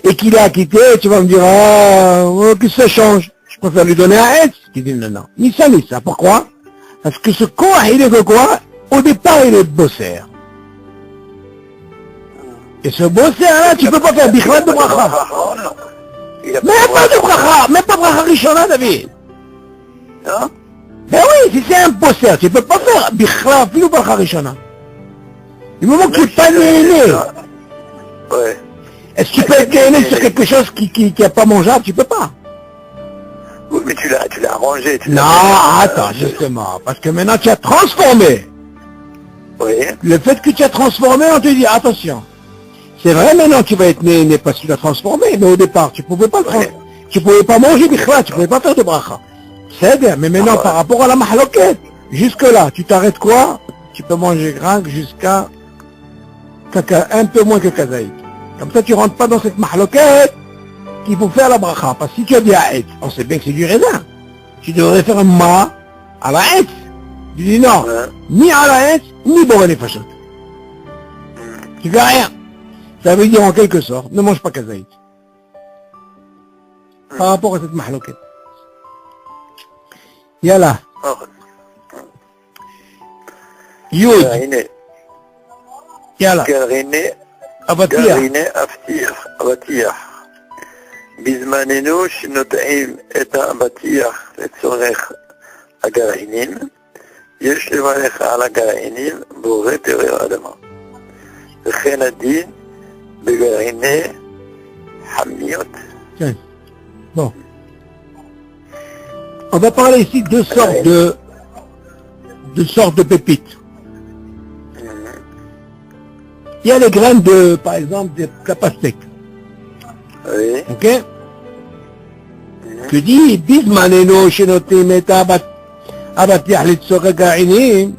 et qu'il a quitté, tu vas me dire, ah, que ça change. Je préfère lui donner un S. Il dit non, non. Ni ça, ni ça. Pourquoi? Parce que ce quoi il est de quoi? Au départ, il est bosser. Et ce bosser là, tu peux pas faire bichlal de bracha. Même pas de bracha, même pas bracha rishona, David. Non? Ben oui, si c'est un bosser, tu peux pas faire bichlal, plus bracha rishona. Du moment que tu n'es pas né. Ouais. Est-ce que tu peux être né sur quelque chose qui est pas mangeable? Tu peux pas. Oui, mais tu l'as arrangé. Non, attends, justement, parce que maintenant tu as transformé. Oui. Le fait que tu as transformé, on te dit, attention. C'est vrai, maintenant tu vas être né parce que tu l'as transformé, mais au départ, tu pouvais pas le transformer. tu pouvais pas manger Bikhla, tu pouvais pas faire de bracha. C'est bien, mais maintenant par rapport à la mahloket, jusque là, tu t'arrêtes quoi? Tu peux manger grave jusqu'à un peu moins que kazaïk. Comme ça, tu rentres pas dans cette mahloket qu'il faut faire la bracha. Parce que si tu as dit haït, on sait bien que c'est du raisin. Tu devrais faire un ma à la haït. Tu dis non, ni à la haït, ni boré les fachot. Tu fais rien. Ça veut dire en quelque sorte, ne mange pas kazaïk. Par rapport à cette mahloket. Yalla. Yud. יאללה. גרעיני אבטיח. בזמננו שנוטעים את האבטיח לצורך הגרעינים, יש לברך על הגרעינים בורא פרי האדמה. וכן הדין בגרעיני חמניות. כן. Bon. On va parler ici de deux sortes de pépites. Il y a les graines de, par exemple, de la pastèque. Oui. Ok? Tu dis, Bismaneno, Shenoté, Meta, Abatiah, Litzore, Garinim.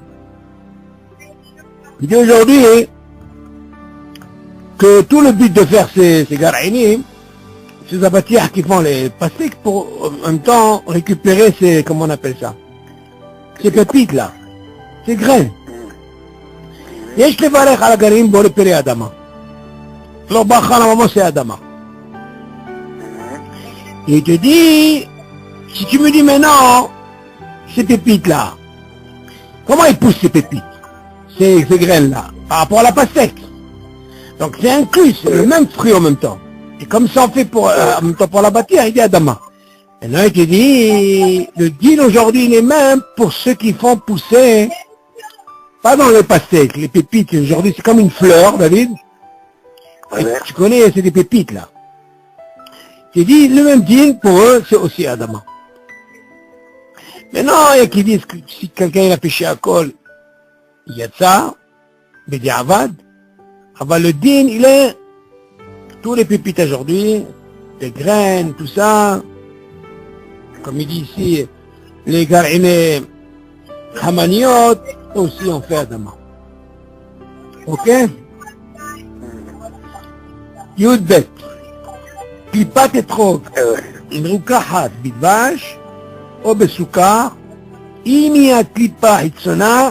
Il dit aujourd'hui que tout le but de faire ces Garinim, ces abatiah qui font les pastèques pour en même temps récupérer ces, comment on appelle ça? Ces pépites là, ces graines. יש לברך על הגרעין בורא פרי אדמה. לא ברכה לממוס c'est אדמה. Et il te dit, si tu me dis maintenant, ces pépites là, comment ils poussent ces pépites, ces graines là, par rapport à la pastèque. Donc c'est inclus, c'est le même fruit en même temps. Et comme ça on fait pour, en même temps pour la bâtir, il dit Adama. Et là il te dit, le deal aujourd'hui il est même pour ceux qui font pousser, pas dans les pastèques, les pépites, aujourd'hui c'est comme une fleur, David. Ouais. Tu connais, c'est des pépites là. Tu dis, le même deal pour eux, c'est aussi Adama. Maintenant, il y a qui disent que si quelqu'un il a péché à col, il y a ça, Bediavad. Alors le din, il est tous les pépites aujourd'hui, les graines, tout ça, comme il dit ici, les garines hamaniot, aussi on fait Adama. Ok? Yudbet, קליפת אתרוג, מרוקחת בדבש או בסוכר, אם היא הקליפה חיצונה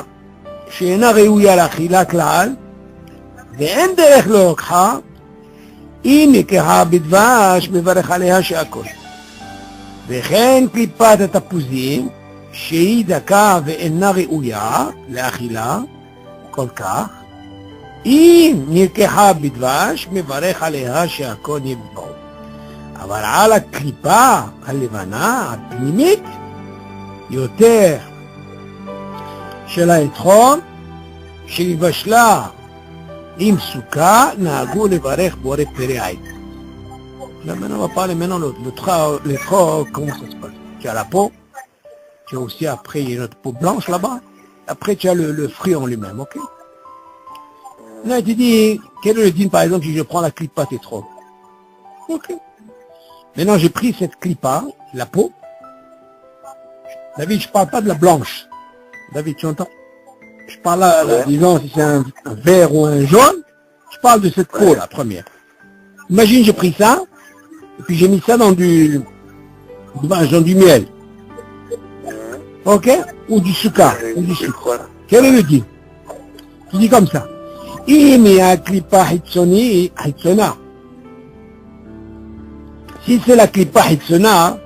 שאינה ראויה לאכילה כלל, ואין דרך להוכחה, אם נקחה בדבש מברך עליה שהכל. וכן קליפת התפוזים שהיא דקה ואינה ראויה לאכילה כל כך, אם נלקחה בדבש מברך עליה שהכל נבוא. אבל על הקליפה הלבנה הפנימית יותר של האתחום שנבשלה עם סוכה נהגו לברך בורא פרי עית. Là maintenant on va parler maintenant le tchok, comment ça se passe. Tu as la peau, tu as aussi après il y a notre peau blanche là-bas, après tu as le fruit en lui-même, ok? Là tu dis, quel est le din par exemple si je prends la clipa tétro? Ok. Maintenant j'ai pris cette clipa, la peau. David, je parle pas de la blanche. David, tu entends? Je parle là, disons si c'est un vert ou un jaune, je parle de cette peau là, première. Imagine j'ai pris ça, et puis j'ai mis ça dans du miel. Ok? Ou du sucre. Ou du sucre. Quel est le dit? Tu dis comme ça. Imia klipa hitsona. Si c'est la klipa hitsona,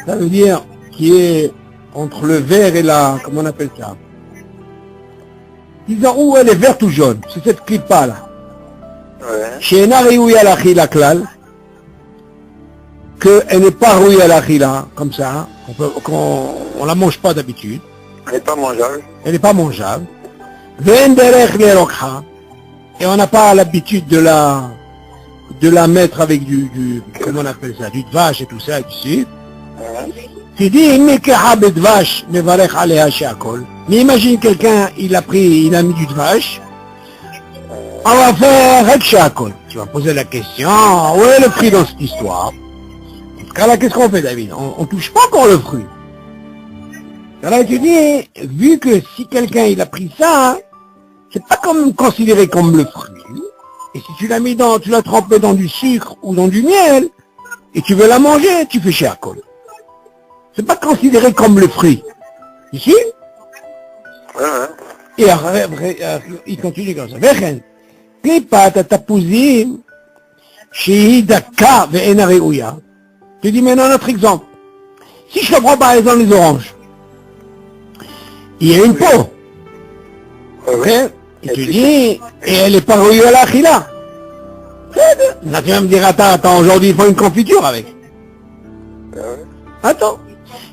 ça veut dire qui est entre le vert et la, comment on appelle ça? Disons où elle est verte ou jaune. C'est cette klipa là. Sheena réouïa la khila klal, qu'elle n'est pas rouillée à la khila, comme ça, qu'on la mange pas d'habitude. Elle n'est pas mangeable. Elle n'est pas mangeable. Et on n'a pas l'habitude de la mettre avec du comment on appelle ça, du vache et tout ça, du sucre. Tu dis, mais imagine quelqu'un, il a mis du vache. On va faire Rekshakol. Tu vas poser la question, où est le prix dans cette histoire? là, qu'est-ce qu'on fait, David? On touche pas encore le fruit. Alors tu dis, vu que si quelqu'un il a pris ça, c'est pas comme considéré comme le fruit. Et si tu l'as mis dans, tu l'as trempé dans du sucre ou dans du miel, et tu veux la manger, tu fais sheakol. C'est pas considéré comme le fruit. Ici? Et après, il continue comme ça. Vechen, klipat atapuzim, shehi daka ve'ena re'uya. Tu dis maintenant notre exemple. Si je te prends par exemple les oranges, il y a une peau. Ok? Et tu dis, et elle est pas rouillée à l'achila. Là, tu vas me dire, attends, aujourd'hui, il faut une confiture avec. Attends.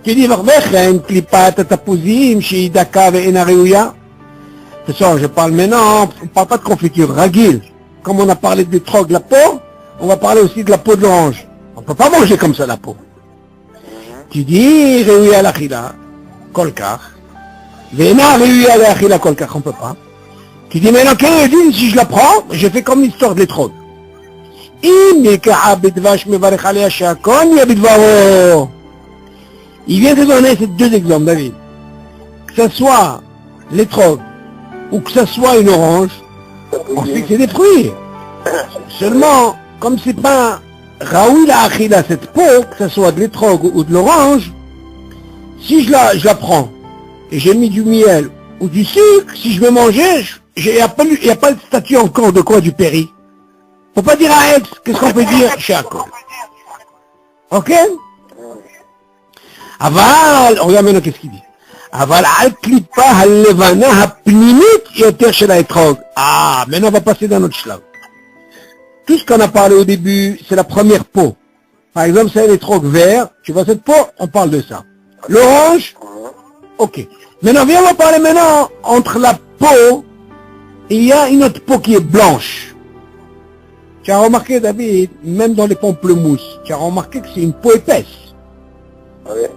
Tu dis, Varvechen, klipat atapuzim, shehi daka ve'ena re'uya. De toute façon, je parle maintenant, on ne parle pas de confiture, ragil. Comme on a parlé du trog, la peau, on va parler aussi de la peau de l'orange. On ne peut pas manger comme ça la peau. Tu dis, réunia l'achila, kolkar. Véna, réunia l'achila, kolkar, on ne peut pas. Tu dis, maintenant, quel est si je la prends, je fais comme l'histoire de l'étrog. Il vient de donner ces deux exemples, David. Que ce soit l'étrog, ou que ce soit une orange, on sait que c'est des fruits. Seulement, comme c'est pas Raoui la achila, cette peau, que ce soit de l'étrog ou de l'orange, si je la prends, et j'ai mis du miel ou du sucre, si je veux manger, il n'y a pas le statut encore de quoi, du péri. Faut pas dire à Aix, qu'est-ce qu'on peut dire chez Akol. Ok? Aval, regarde maintenant qu'est-ce qu'il dit. Aval al klipa halevana hapnimit yoter shel haetrog. Ah, maintenant on va passer dans notre shlav. Tout ce qu'on a parlé au début, c'est la première peau. Par exemple, c'est un étrog vert. Tu vois cette peau? On parle de ça. L'orange? Ok. Maintenant, viens, on va parler maintenant entre la peau et il y a une autre peau qui est blanche. Tu as remarqué, David, même dans les pamplemousses, tu as remarqué que c'est une peau épaisse.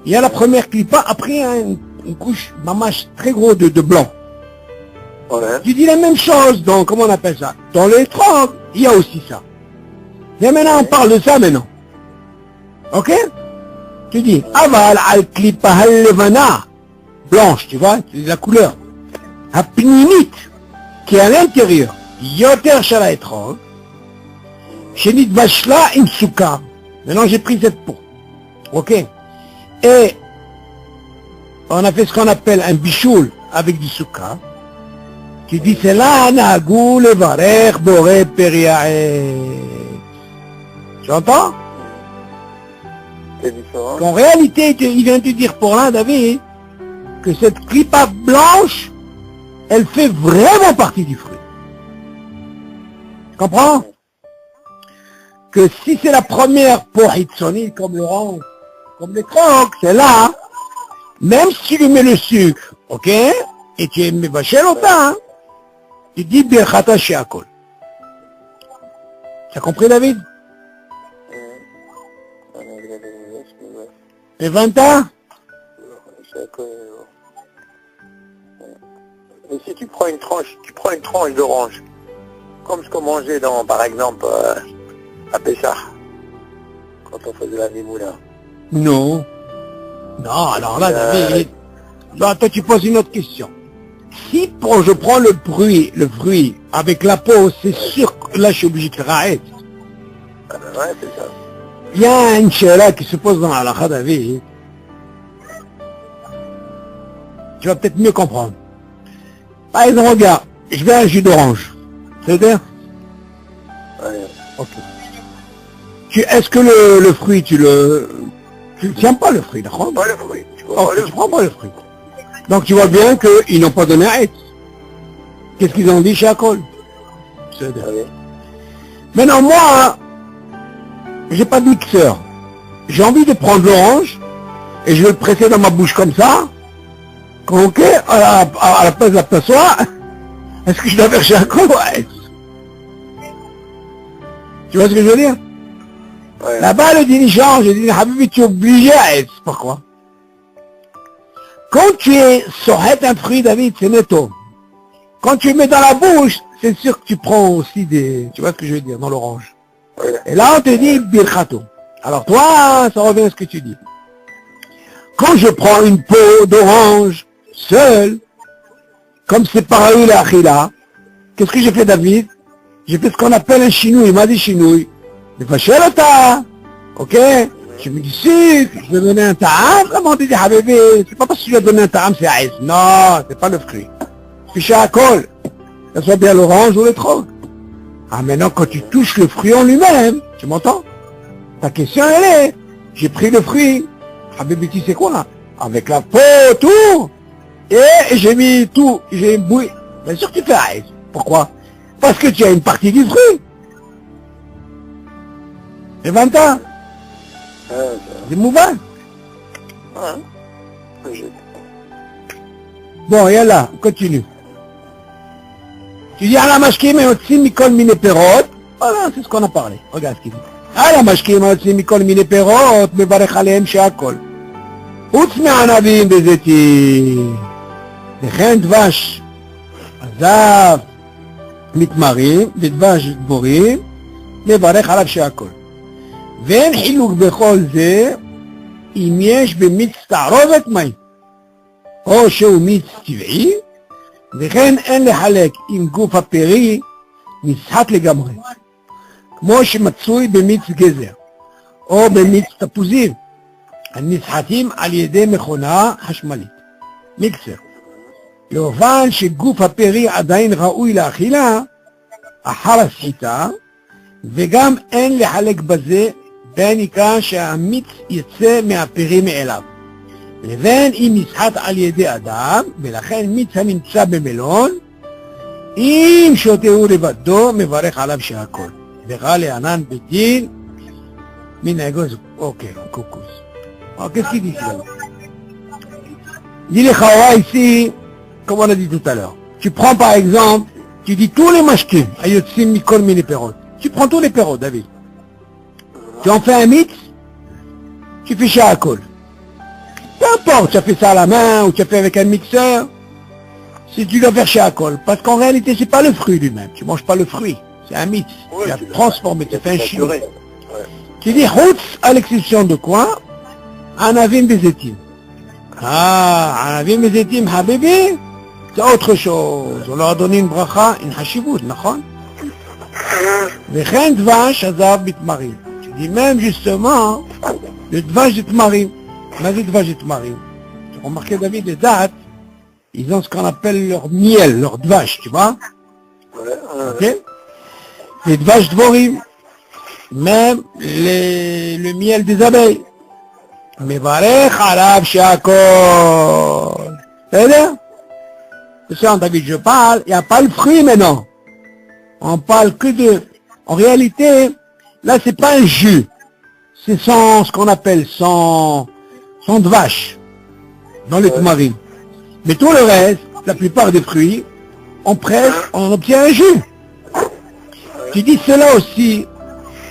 Il y a la première clipa, après il y a une couche mamache très gros de blanc. Tu dis la même chose dans, comment on appelle ça? Dans l'étrog, il y a aussi ça. Et maintenant, on parle de ça maintenant. Ok? Tu dis, aval al klipa halevana, blanche, tu vois, c'est la couleur. Apnimit, qui est à l'intérieur, yoter shala etrog, shenit vashla in soukar. Maintenant, j'ai pris cette peau. Ok? Et, on a fait ce qu'on appelle un bichoul avec du soukar. Tu dis, c'est là, nagou, le varer, boré, periae. Tu entends? C'est différent. Qu'en réalité, il vient te dire pour l'un, David, que cette clipa blanche, elle fait vraiment partie du fruit. Tu comprends? Que si c'est la première pour Hitsoni, comme l'orange, comme les crocs, c'est là, même si tu lui mets le sucre, ok? Et tu mets bachel au pain, tu dis Birchata Sheakol. Tu as compris, David? Et 20 ans? Mais si tu prends une tranche d'orange, comme ce qu'on mangeait dans, par exemple, à Pessah, quand on faisait la mimouna. Non. Non, alors là, David, là, toi tu poses une autre question. Si je prends le fruit avec la peau, c'est sûr que là je suis obligé de faire arrêt. Ouais, c'est ça. Il y a une chéla qui se pose dans la David. Tu vas peut-être mieux comprendre. Par exemple, regarde, je vais à un jus d'orange. C'est-à-dire? Ouais. Ok. Est-ce que le fruit, tu tiens pas le fruit, d'accord? Pas le fruit. Tu prends pas le fruit. Donc tu vois bien qu'ils n'ont pas donné à être. Qu'est-ce qu'ils ont dit chez Akol? Maintenant moi, j'ai pas de mixeur. J'ai envie de prendre l'orange et je vais le presser dans ma bouche comme ça. Ok, à la place de la passoire. Est-ce que je dois faire chez Akol? Ouais. Tu vois ce que je veux dire? Ouais. Là-bas, le dirigeant, j'ai dit, Habibi, tu es obligé à être. Pourquoi? Quand tu es sorette un fruit, David, c'est netto. Quand tu le mets dans la bouche, c'est sûr que tu prends aussi des... Tu vois ce que je veux dire, dans l'orange. Ouais. Et là, on te dit, birchato. Alors toi, ça revient à ce que tu dis. Quand je prends une peau d'orange, seule, comme c'est pareil la achila, qu'est-ce que j'ai fait, David? J'ai fait ce qu'on appelle un chinouille, il m'a dit chinouille. Mais fâché le tas, ok? Je me dis, si, je vais donner un ta'am, comment tu dis, habibi? C'est pas parce que je vais donner un ta'am, c'est aïs. Non, c'est pas le fruit. Fiché à col. Que ce soit bien l'orange ou le trog. Ah, maintenant, quand tu touches le fruit en lui-même, tu m'entends? Ta question, elle est, j'ai pris le fruit. Habibi, tu sais quoi? Avec la peau, tout. Et j'ai mis tout, j'ai bouilli. Bien sûr que tu fais aïs. Pourquoi? Parce que tu as une partie du fruit. Et 20 ans. C'est mouvant. Bon, et là, continue. Tu dis, à la mashkim et aussi mikol mine perot. Voilà, c'est ce qu'on a parlé. Regarde ce qu'il dit. À la mashkim et aussi mikol mine perot, mevarech alehem she'akol. חוץ מענבים וזיתים. וכן דבש, עזב, מתמרים, ודבש דבורים, מברך עליו שהכל. ואין חילוק בכל זה, אם יש במיץ תערובת מים, או שהוא מיץ טבעי, וכן אין לחלק עם גוף הפרי, נסחט לגמרי, כמו שמצוי במיץ גזר, או במיץ תפוזים, הנסחטים על ידי מכונה חשמלית, מיקסר. לאופן שגוף הפרי עדיין ראוי לאכילה, אחר הסחיטה, וגם אין לחלק בזה בין עיקר שהמיץ יצא מהפרי מאליו, לבין אם נסחט על ידי אדם, ולכן מיץ הנמצא במלון, אם שותהו לבדו, מברך עליו שהכל. וקרא לענן בית דין, מן האגוז, אוקיי, קוקוס. Qu'est-ce qu'il dit ici? Il dit les khawa ici, comme on a dit tout à l'heure. Tu prends par exemple, tu dis tous les mashkim, ayotsim mikol mini perot. Tu prends tous les perrots, David. Tu en fais un mix, tu fais sha'akol. Peu importe, tu as fait ça à la main ou tu as fait avec un mixeur, si tu dois faire sha'akol. Parce qu'en réalité, c'est pas le fruit lui-même. Tu manges pas le fruit. C'est un mix. Oui, tu as transformé, tu as fait un chinois. Tu dis houtz à l'exception de quoi? Anavim bezetim. Ah, anavim bezetim, habibi, c'est autre chose. On leur a donné une bracha, une hashivut, d'accord? Vechen dvash azav bitmarim. Tu dis même justement, le dvash bitmarim. Mais le dvash bitmarim. Tu as remarqué, David, les dates, ils ont ce qu'on appelle leur miel, leur dvash, tu vois? Ok? Les dvash dvorim. Même le miel des abeilles. מברך עליו שהכל. בסדר? C'est David, je parle, il n'y a pas le fruit maintenant. On parle que de... En réalité, là, c'est pas un jus. C'est sans, ce qu'on appelle sans de vache. Dans les tamarim. Mais tout le reste, la plupart des fruits, on presse, on obtient un jus. Tu dis cela aussi,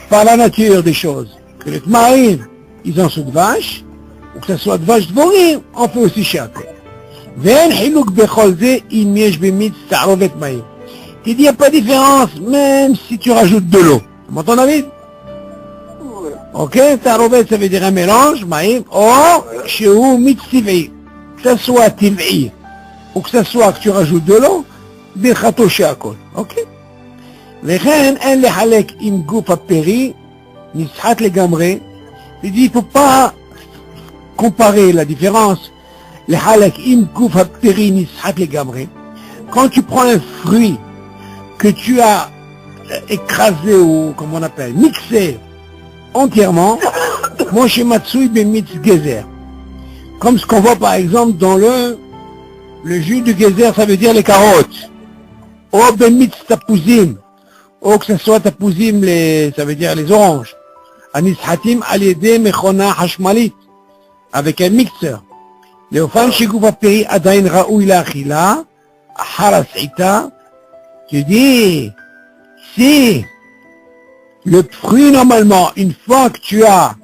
par la nature des choses. Que les tamarim, ils ont sous de vache, ou que ce soit de vache de bourri, on peut aussi chacun. Ve'en hilouk bechol ze im yesh bemitz ta'rovet maïm. Tu dis, il n'y a pas de différence, même si tu rajoutes de l'eau. Tu m'entends, David? Ok, ta'rovet, ça veut dire un mélange, maïm, ou shehu mitz tiv'i. Que ce soit tiv'i, ou que ce soit que tu rajoutes de l'eau, birchato she'akol. Ok? וכן אין לחלק עם גוף הפרי, נסחט לגמרי. Il dit, il ne faut pas comparer la différence. Les halak im gouf hapteri nishat les gamré. Quand tu prends un fruit que tu as écrasé ou, comme on appelle, mixé entièrement, moshe matsui bemitz gezer. Comme ce qu'on voit par exemple dans le jus de gezer, ça veut dire les carottes. Ou bemitz tapuzim. Ou que ce soit tapuzim, ça veut dire les oranges. הנסחטים על ידי מכונה חשמלית, avec un mixeur. לאופן שגוף הפרי עדיין ראוי לאכילה, אחר הסחיטה, tu dis, si le fruit normalement, une fois que tu as,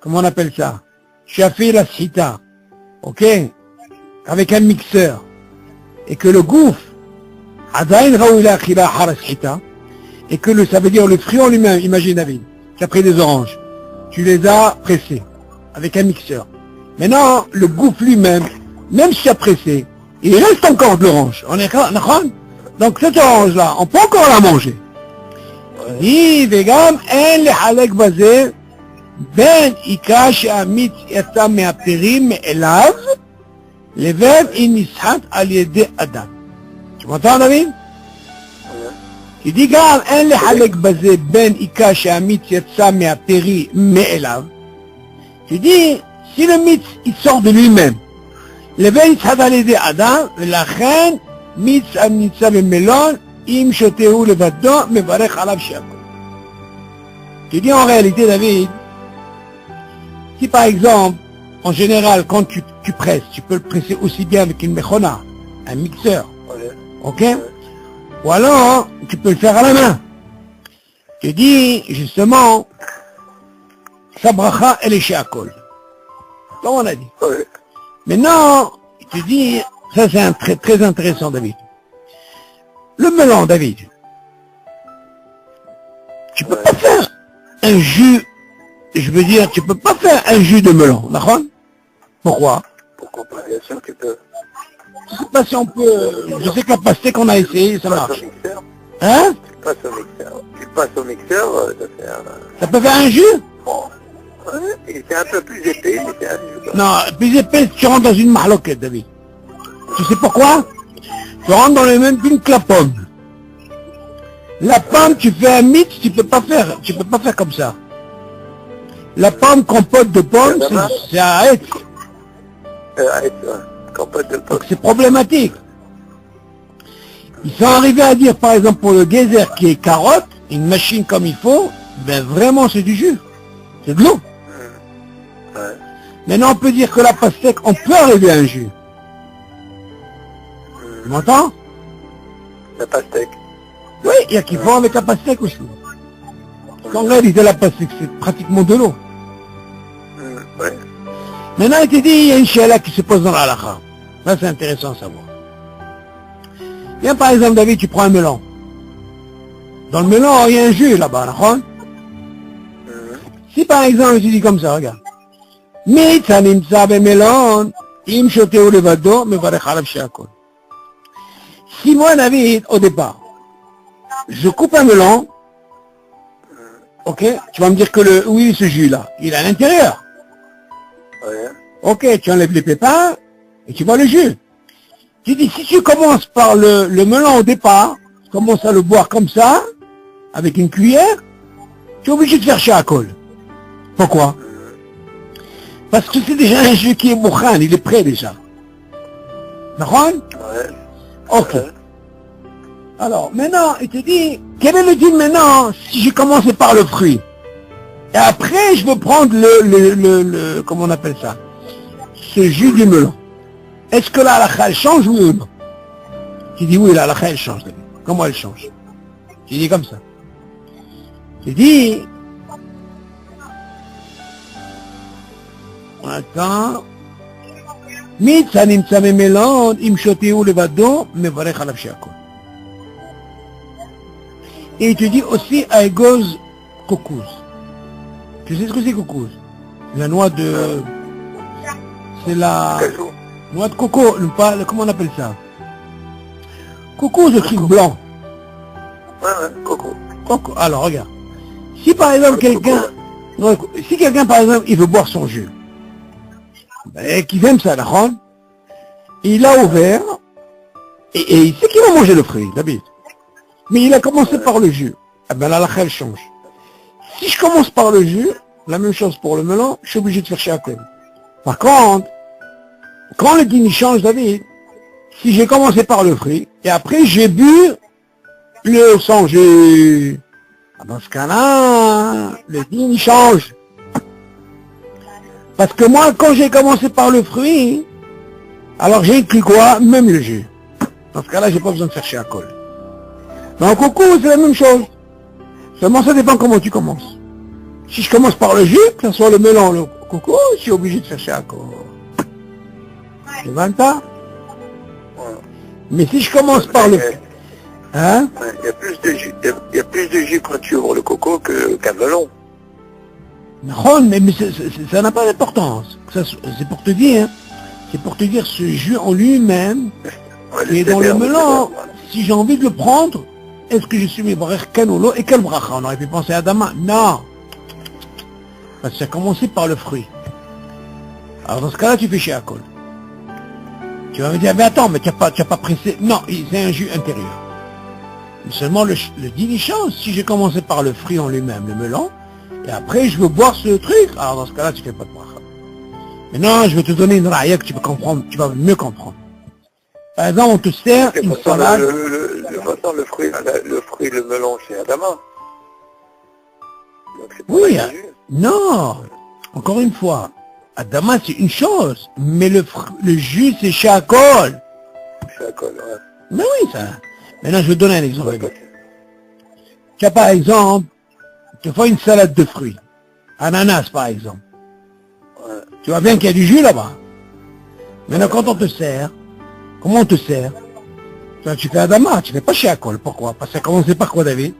comment on appelle ça, tu as fait la sita, ok, avec un mixeur, et que le gouffre עדיין ראוי לאכילה אחר הסחיטה, et que ça veut dire le fruit en lui-même, imagine David, tu as pris des oranges, tu les as pressés avec un mixeur. Maintenant, le gouffre lui-même, même si tu as pressé, il reste encore de l'orange. On est d'accord? Donc cette orange-là, on peut encore la manger. היא וגם אין לחלק בזה בין עיקר שהמיץ יצא מהפרי מאליו לבין אם נסחט על ידי אדם. Tu m'entends, David? Il dit גם אין לחלק בזה בין עיקר שהמיץ יצא מהפרי מאליו. Tu dis, si le מיץ il sort de lui-même, לבין נסחט על ידי אדם, ולכן מיץ הנמצא במלון, אם שותהו לבדו, מברך עליו שהכל. Tu dis en réalité, David, si par exemple, en général, quand tu presses, tu peux le presser aussi bien avec une mechona, un mixeur, ok? Ou alors, tu peux le faire à la main. Tu dis, justement, sa bracha, elle est chez Akol. Comme on a dit. Maintenant, tu dis, ça c'est un très intéressant, David. Le melon, David, tu peux pas faire un jus, je veux dire, tu peux pas faire un jus de melon, d'accord? Pourquoi? Pourquoi pas? Bien sûr que tu peux. Je sais pas si on peut, je sais que la pastèque qu'on a essayé, ça marche. Hein? Tu passes au mixeur. Tu passes au mixeur, Ça peut faire un jus? Bon. Ouais, et c'est un peu plus épais, mais c'est un jus. Non, plus épais, tu rentres dans une mahloquette, David. Tu sais pourquoi? Tu rentres dans le même film que la pomme. La pomme, tu fais un mix, tu peux pas faire comme ça. La pomme, compote de pomme, c'est à être. Compote de pomme. Donc c'est problématique. Ils sont arrivés à dire, par exemple, pour le geyser qui est carotte, une machine comme il faut, ben vraiment c'est du jus. C'est de l'eau. Ouais. Maintenant, on peut dire que la pastèque, on peut arriver à un jus. Tu m'entends? La pastèque. Oui, il y a qui font avec la pastèque aussi. En réalité, la pastèque, c'est pratiquement de l'eau. Ouais. Maintenant, il te dit, il y a une chéla qui se pose dans la halakha. Ça, c'est intéressant à savoir. Viens, par exemple, David, tu prends un melon. Dans le melon, il y a un jus là-bas, d'accord? Si, par exemple, tu dis comme ça, regarde. Mitza nimtza bemelon, im shoteu levado, mevarech alav she'akol. Si moi, David, au départ, je coupe un melon, ok, tu vas me dire que oui, ce jus-là, il est à l'intérieur. Ouais. Ok, tu enlèves les pépins et tu vois le jus. Tu dis, si tu commences par le melon au départ, tu commences à le boire comme ça, avec une cuillère, tu es obligé de faire She'akol. Pourquoi? Parce que c'est déjà un jus qui est moukhan, il est prêt déjà. D'accord? Ouais. Ok. Alors, maintenant, il te dit, quel est le deal maintenant si j'ai commencé par le fruit? Et après, je veux prendre comment on appelle ça? Ce jus du melon. Est-ce que la halakha, elle change, oui ou non? Tu dis, oui, la halakha, elle change. Comment elle change? Tu dis comme ça. Tu dis, attends, Mitza nimtza memelon, im shoteu levado, mevarech alav she'akol. Et tu dis aussi aigos couscous. Tu sais ce que c'est couscous? La noix de... C'est la... Noix de coco, comment on appelle ça? Coco, le truc blanc. Ouais, coco. Coco. Alors, regarde. Si par exemple quelqu'un, par exemple, il veut boire son jus, ben, qu'il aime ça, d'accord? Il a ouvert, et il sait qu'il va manger le fruit, David. Mais il a commencé par le jus. Eh ben, la halakha, elle change. Si je commence par le jus, la même chose pour le melon, je suis obligé de faire She'akol. Par contre, quand le dîner change, David, si j'ai commencé par le fruit, et après j'ai bu le sans jus, dans ce cas-là, le dîner change. Parce que moi, quand j'ai commencé par le fruit, alors j'ai inclus quoi? Même le jus. Dans ce cas-là, j'ai pas besoin de faire She'akol. Mais en coco, c'est la même chose. Seulement, ça dépend comment tu commences. Si je commence par le jus, que ce soit le melon, le coco, je suis obligé de faire She'akol. Tu vois ça? Mais si je commence par le... Hein? Il y a plus de jus, il y a plus de jus quand tu ouvres le coco qu'un melon. Mais ça n'a pas d'importance. C'est pour te dire, ce jus en lui-même, et dans le melon, si j'ai envie de le prendre, est-ce que je suis mébarech ken ou l'eau et quel bracha? On aurait pu penser à Adama. Non. Parce que ça a commencé par le fruit. Alors dans ce cas-là, tu fais chez Akol. Tu vas me dire, mais attends, mais tu n'as pas pressé. Non, c'est un jus intérieur. Mais seulement le dîner change. Si j'ai commencé par le fruit en lui-même, le melon, et après je veux boire ce truc, alors dans ce cas-là, tu fais pas de bracha. Maintenant, je vais te donner une raya que tu peux comprendre, tu vas mieux comprendre. Par exemple, on te sert une salade. Le fruit, le melon chez Adama. Donc, c'est pas Oui, un jus. non. Encore une fois, Adama c'est une chose, mais le jus c'est chez Akol. Chez Akol, ouais. Mais oui, ça. Maintenant, je vais te donner un exemple. Ouais, Tu as par exemple, tu fais une salade de fruits. Ananas par exemple. ouais. Tu vois bien qu'il y a du jus là-bas. Maintenant, quand on te sert, comment on te sert? Tu fais Adama, tu fais pas chez Akol. Pourquoi? Parce que ça a commencé par quoi, David?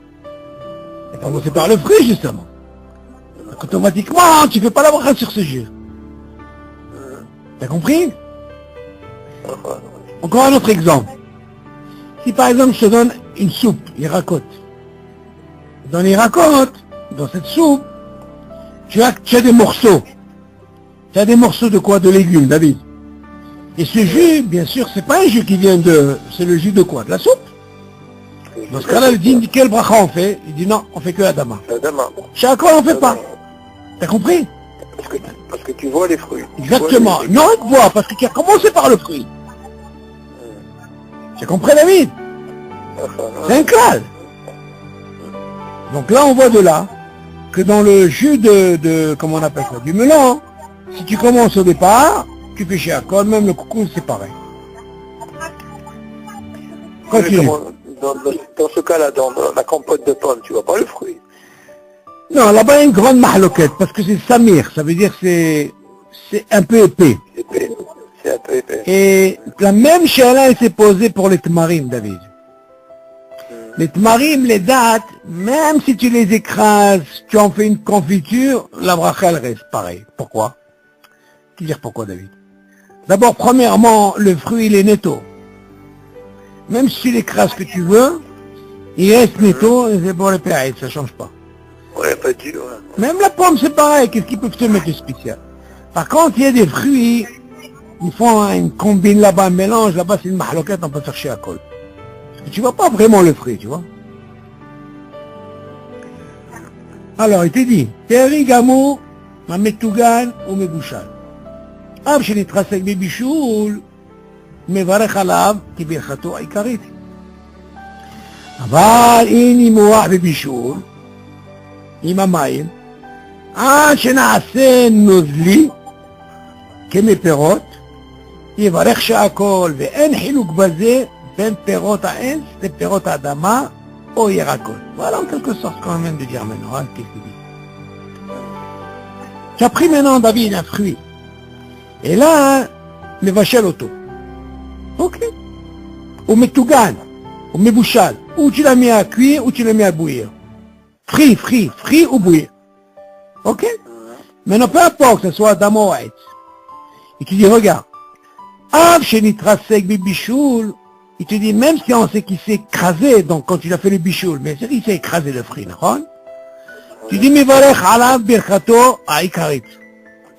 Ça a commencé par le fruit, justement. Donc, automatiquement, tu fais pas la bracha sur ce jus. T'as compris? Encore un autre exemple. Si par exemple je te donne une soupe, irakote. Dans l'irakote, dans cette soupe, tu as des morceaux. Tu as des morceaux de quoi? De légumes, David. Et ce jus, bien sûr, c'est pas un jus qui vient de... C'est le jus de quoi? De la soupe? Dans ce cas-là, il dit quel bracha on fait? Il dit non, on fait que Adama. Adama. Chez Akol, on fait pas. T'as compris? Parce que tu vois les fruits. Exactement. Non, tu vois, parce que tu as commencé par le fruit. Tu as compris, David? C'est un clal. Donc là, on voit de là que dans le jus comment on appelle ça, du melon, si tu commences au départ, tu fais chez Akol, même le coucou, c'est pareil. Continue. Dans ce cas-là, dans la compote de pommes, tu vois pas le fruit. Non, là-bas, il y a une grande mahloquette, parce que c'est samir, ça veut dire que c'est un peu épais. Épais. C'est un peu épais. Et la même chala, elle s'est posée pour les tmarim, David. Les tmarim, les dattes, même si tu les écrases, tu en fais une confiture, la bracha, elle reste pareil. Pourquoi? Tu veux dire pourquoi, David? D'abord, premièrement, le fruit, il est netto. Même si tu l'écrases que tu veux, il reste netto, et c'est pour les péaïs, ça change pas. Ouais, pas dur. Ouais. Même la pomme, c'est pareil, qu'est-ce qu'ils peuvent te mettre de spécial? Par contre, il y a des fruits, ils font une combine là-bas, un mélange, là-bas, c'est une mahloquette, on peut faire chez Akol. Tu vois pas vraiment le fruit, tu vois. Alors, il te dit, Teri Gamo, ma metougan ou me bouchal. Ab שנתחזק בבישול, מברך עליו כברכתו העיקרית. אבל אם נמרח בבישול, עם המים, עד שנעשה נוזלי, כמפירות, יברך שהכל, ואין חילוק בזה בין פירות העץ לפירות האדמה או ירקות. Voilà en quelque sorte qu'on vient de dire maintenant, hein, qu'est-ce qu'il dit. Tu as pris maintenant, David, un fruit. Et là, מבשל אותו. אוקיי. הוא מטוגן, הוא מבושל. ou tu l'as mis à cuire ou tu l'as mis à bouillir. Frit ou bouillir. Ok? Maintenant, peu importe que ce soit Adama ou Haït. Et tu dis, regarde. Av shenitrasek bibichoul. Il te dit, même si on sait qu'il s'est écrasé, donc quand tu l'as fait le bichoul, mais c'est qu'il s'est écrasé le fruit, non? Tu dis, mivarech alav birchato aikarit.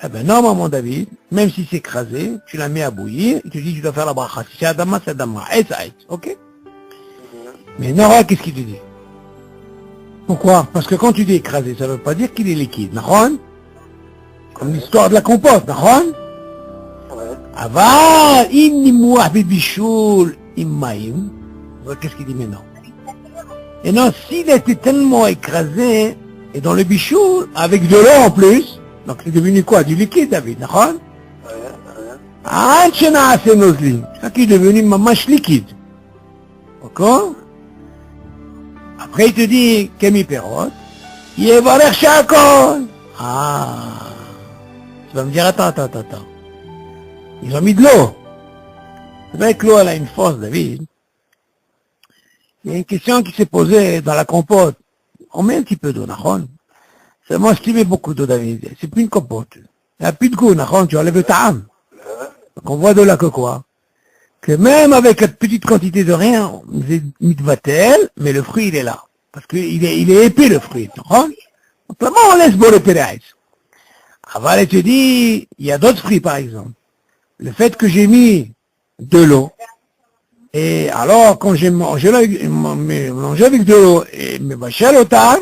Eh ben, normalement, David, même si c'est écrasé, tu l'as mis à bouillir, et tu dis, tu dois faire la bracha. Si c'est Adama, c'est Adama. Haït, c'est Haït. Ok? Mais Nora, qu'est-ce qu'il te dit? Pourquoi? Parce que quand tu dis écrasé, ça ne veut pas dire qu'il est liquide, non? Comme l'histoire de la compote, non? Aval, im nimouah bibichoul, im maïm. Qu'est-ce qu'il dit maintenant? Et non, s'il était tellement écrasé, et dans le bichoul, avec de l'eau en plus, donc c'est devenu quoi? Du liquide, David, non? Ah, c'est nozli. Ça qui est devenu mamash liquide. D'accord? Après, il te dit, Kemi Perot, Yevarech Shakol. Ah. Tu vas me dire, attends. Ils ont mis de l'eau. C'est vrai que l'eau, elle a une force, David. Il y a une question qui s'est posée dans la compote. On met un petit peu d'eau, Nahon. Seulement, si tu mets beaucoup d'eau, David, c'est plus une compote. Il n'y a plus de goût, tu enlèves le ta'am. Donc on voit de là que quoi? Que même avec une petite quantité de rien, c'est mitvatel, mais le fruit, il est là. Parce qu'il est, il est épais, le fruit. Simplement, on laisse beau le péréis. Avant, elle te dit, il y a d'autres fruits, par exemple. Le fait que j'ai mis de l'eau, et alors, quand j'ai mangé avec de l'eau, et me bâché l'otan,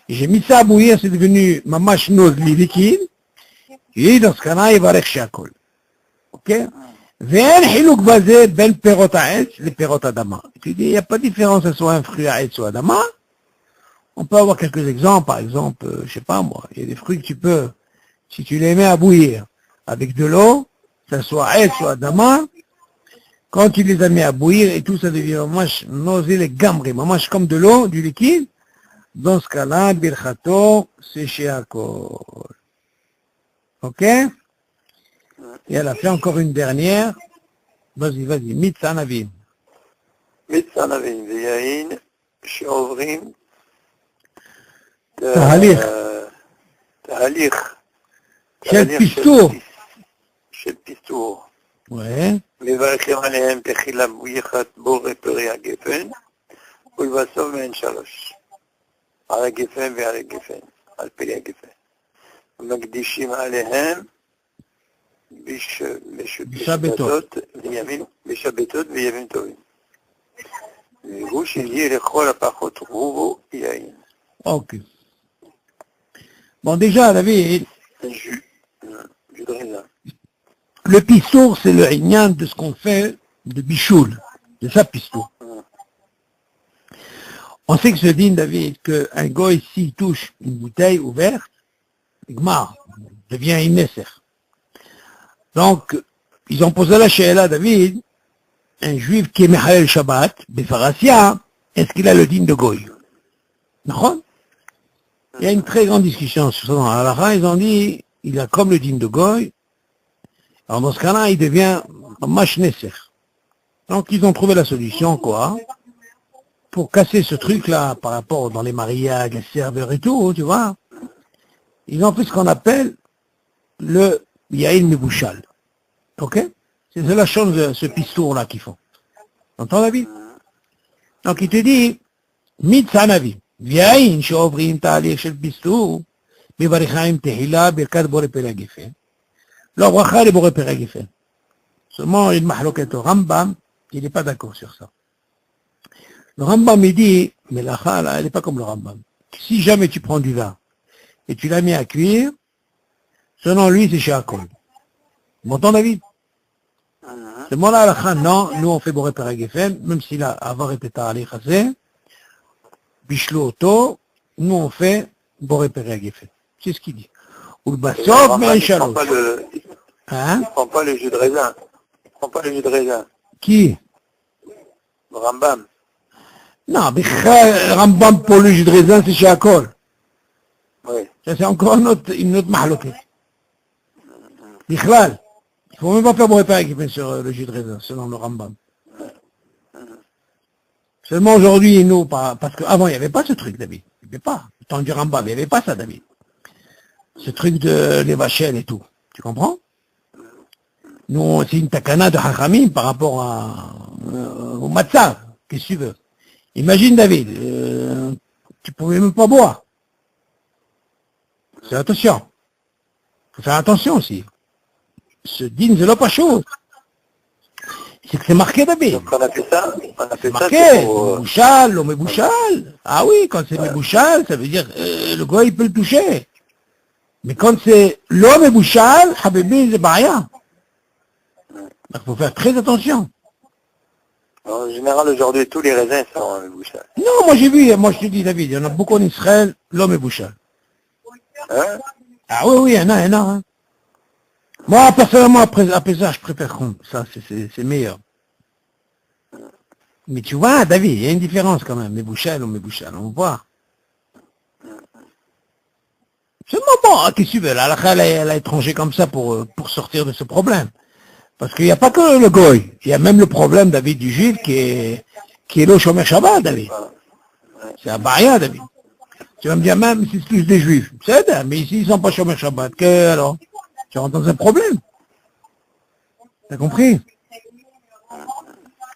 et j'ai mis ça à bouillir, c'est devenu ma mâche nose liquide, et dans ce cas-là, il va réchir col. Ok? ואין חילוק בזה בין פירות העץ לפירות אדמה. Tu dis, il n'y a pas de différence, que ce soit un fruit à ou adama. On peut avoir quelques exemples, par exemple, je sais pas moi, il y a des fruits que tu peux, si tu les mets à bouillir avec de l'eau, que ce soit aït ou adama, quand tu les as mis à bouillir et tout, ça devient mamash nausé les gambris, mamash comme de l'eau, du liquide. Dans ce cas-là, birchato, c'est chez alcool. Ok? Et elle a fait encore une dernière. Vas-y, vas-y. Mitsanavim. מתסנבים ויין שעוברים תהליך של פיסטור. של פיסטור. Ouais. מברכים עליהם תחילה בויחת בורא פרי הגפן ולבסוף מהן שלוש. על הגפן ועל הגפן, על פרי הגפן. מקדישים עליהם בשבתות וימים טובים. והוא שיהיה לכל הפחות רובו יין. Ok. Bon, déjà, David, Un jus de raisin. le pissour, c'est le ignan de ce qu'on fait de bichoul, de sa pissour. On sait que ce dit, David, qu'un goy, s'il touche une bouteille ouverte, Gmar, devient innesser. Donc, ils ont posé la chéla, David, un juif qui est Mehalel Shabbat, Befarasia, est-ce qu'il a le digne de goy? Non? Il y a une très grande discussion sur ça dans la halakha. Ils ont dit, il a comme le digne de goy. Alors dans ce cas-là, il devient mach nesser. Donc ils ont trouvé la solution, quoi, pour casser ce truc-là par rapport dans les mariages, les serveurs et tout, tu vois. Ils ont fait ce qu'on appelle le yaïn mebouchal. Ok? C'est la chose de ce pistour-là qu'ils font. T'entends, David? Donc il te dit, mitzanavi. ויין שעוברים תהליך של פיסטור, מבריכה עם תחילה ברכת בורא פרי הגפן. לא ברכה לבורא פרי הגפן. Seulement une mahloquette au Rambam, il n'est pas d'accord sur ça. Le Rambam, il dit, mais la chala, elle n'est pas comme le Rambam. Si jamais tu prends du vin, et tu l'as mis à cuire, selon lui, c'est chez Akol. M'entends, David? C'est moi là, la chala, non, nous on fait boré peri gefen, même s'il a avoir été tarali chazé, Bishlo Oto, nous on fait boré peri gefen. C'est ce qu'il dit. Ou le bassof, mais un chalosh. Il ne prend pas le jus de raisin. Il ne prend pas le jus de raisin. Qui? Le Rambam. Non, mais Rambam pour le jus de raisin, c'est chez Akol. Oui. Ça, c'est encore une autre mahloquette. Bichlal. Il ne faut même pas faire boré peri gefen sur le jus de raisin, selon le Rambam. Seulement aujourd'hui, nous, parce qu'avant, il n'y avait pas ce truc, David. Il n'y avait pas. Le temps du Rambam, il n'y avait pas ça, David. Ce truc de les vachelles et tout. Tu comprends? Nous, c'est une takana de Hachamim par rapport au matzah. Qu'est-ce que tu veux? Imagine, David, tu pouvais même pas boire. C'est attention. Faut faire attention aussi. Ce din, c'est pas chaud. C'est que c'est marqué, David. Donc on a fait ça. C'est marqué. Mebouchal, ou mebouchal. Ah oui, quand c'est mebouchal, ça veut dire le gars, il peut le toucher. Mais quand c'est l'homme mebouchal, habibi, c'est baya. Donc il faut faire très attention. En général, aujourd'hui, tous les raisins sont mebouchal. Non, moi j'ai vu, moi je te dis, David, il y en a beaucoup en Israël, l'homme mebouchal. Hein? Ah oui, oui, il y en a, hein. Moi, personnellement, après ça, je préfère qu'on. Ça, c'est meilleur. Mais tu vois, David, il y a une différence quand même, mebouchal ou mebouchal, on voit. C'est bon, qu'est-ce que tu veux, la halakha, elle a étranger comme ça pour sortir de ce problème. Parce qu'il n'y a pas que le goy, il y a même le problème, David, du juif qui est le shomer Shabbat, David. C'est un baria, David. Tu vas me dire même si c'est tous des juifs. C'est ça, mais ici, ils sont pas Shomer Shabbat. Que alors? Tu rentres dans un problème. T'as compris?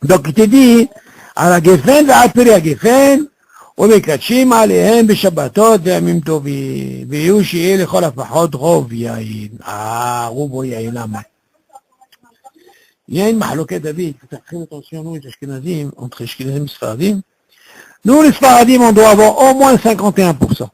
Donc, il te dit, à la Geffen, à la Geffen, ומקדשים עליהם בשבתות וימים טובים, ויהיו שיהיה לכל הפחות רוב יין. רוב או יין, למה? Il y a une mahloquette, David, faut faire très attention, nous, les Ashkenazim, entre Ashkenazim et Sfaradim. Nous, les Sfaradim, on doit avoir au moins 51%.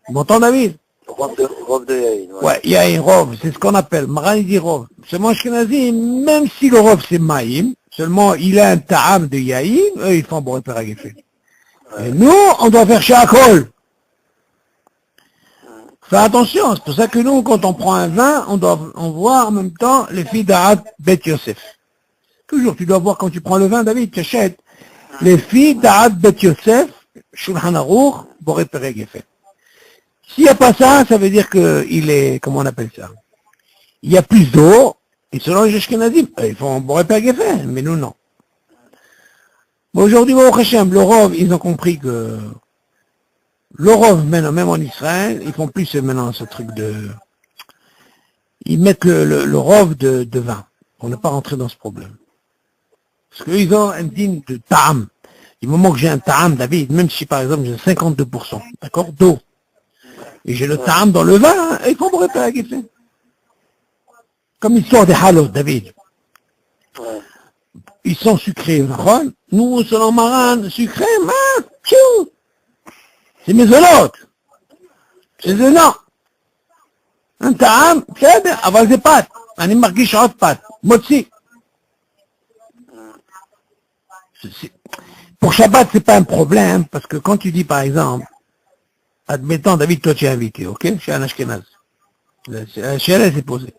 Tu m'entends, David? Rov de Yahin. Ouais, il y a un rov, c'est ce qu'on appelle, Maran dit rov. Seulement Ashkenazim, même si le rov c'est Maïm, seulement il a un ta'am de Yahin, eux ils font bon repère à Geffen. Et nous, on doit faire Shakol. Fais attention, c'est pour ça que nous, quand on prend un vin, on voit en même temps les filles d'Arad Bet Yosef. Toujours, tu dois voir quand tu prends le vin, David, tu achètes les filles d'Arad Bet Yosef, Shulchan Aruch, pour repérer Geffen. S'il n'y a pas ça, ça veut dire qu'il est, comment on appelle ça? Il y a plus d'eau, et selon les Ashkenazim, ils font bon repère Geffen, mais nous, non. Bon, aujourd'hui, au Hashem, le Rov, ils ont compris que le Rov, maintenant, même en Israël, ils font plus maintenant ce truc de... Ils mettent le Rov de vin. On n'est pas rentré dans ce problème. Parce qu'ils ont un digne de ta'am. Du moment que j'ai un ta'am, David, même si par exemple j'ai 52%, d'accord, d'eau, et j'ai le ta'am dans le vin, ils font repérer à Geffen. Comme l'histoire des halot, David. Ils sont sucrés, nous, selon Maran, sucrés, c'est mezonot. C'est non. Un ta'am, c'est אבל זה פת. אני מרגיש עוד פת. מוציא. Pour Shabbat, c'est pas un problème, parce que quand tu dis, par exemple, admettons, David, toi, tu es invité, ok? Chez un Ashkenaz. Chez elle, c'est posé.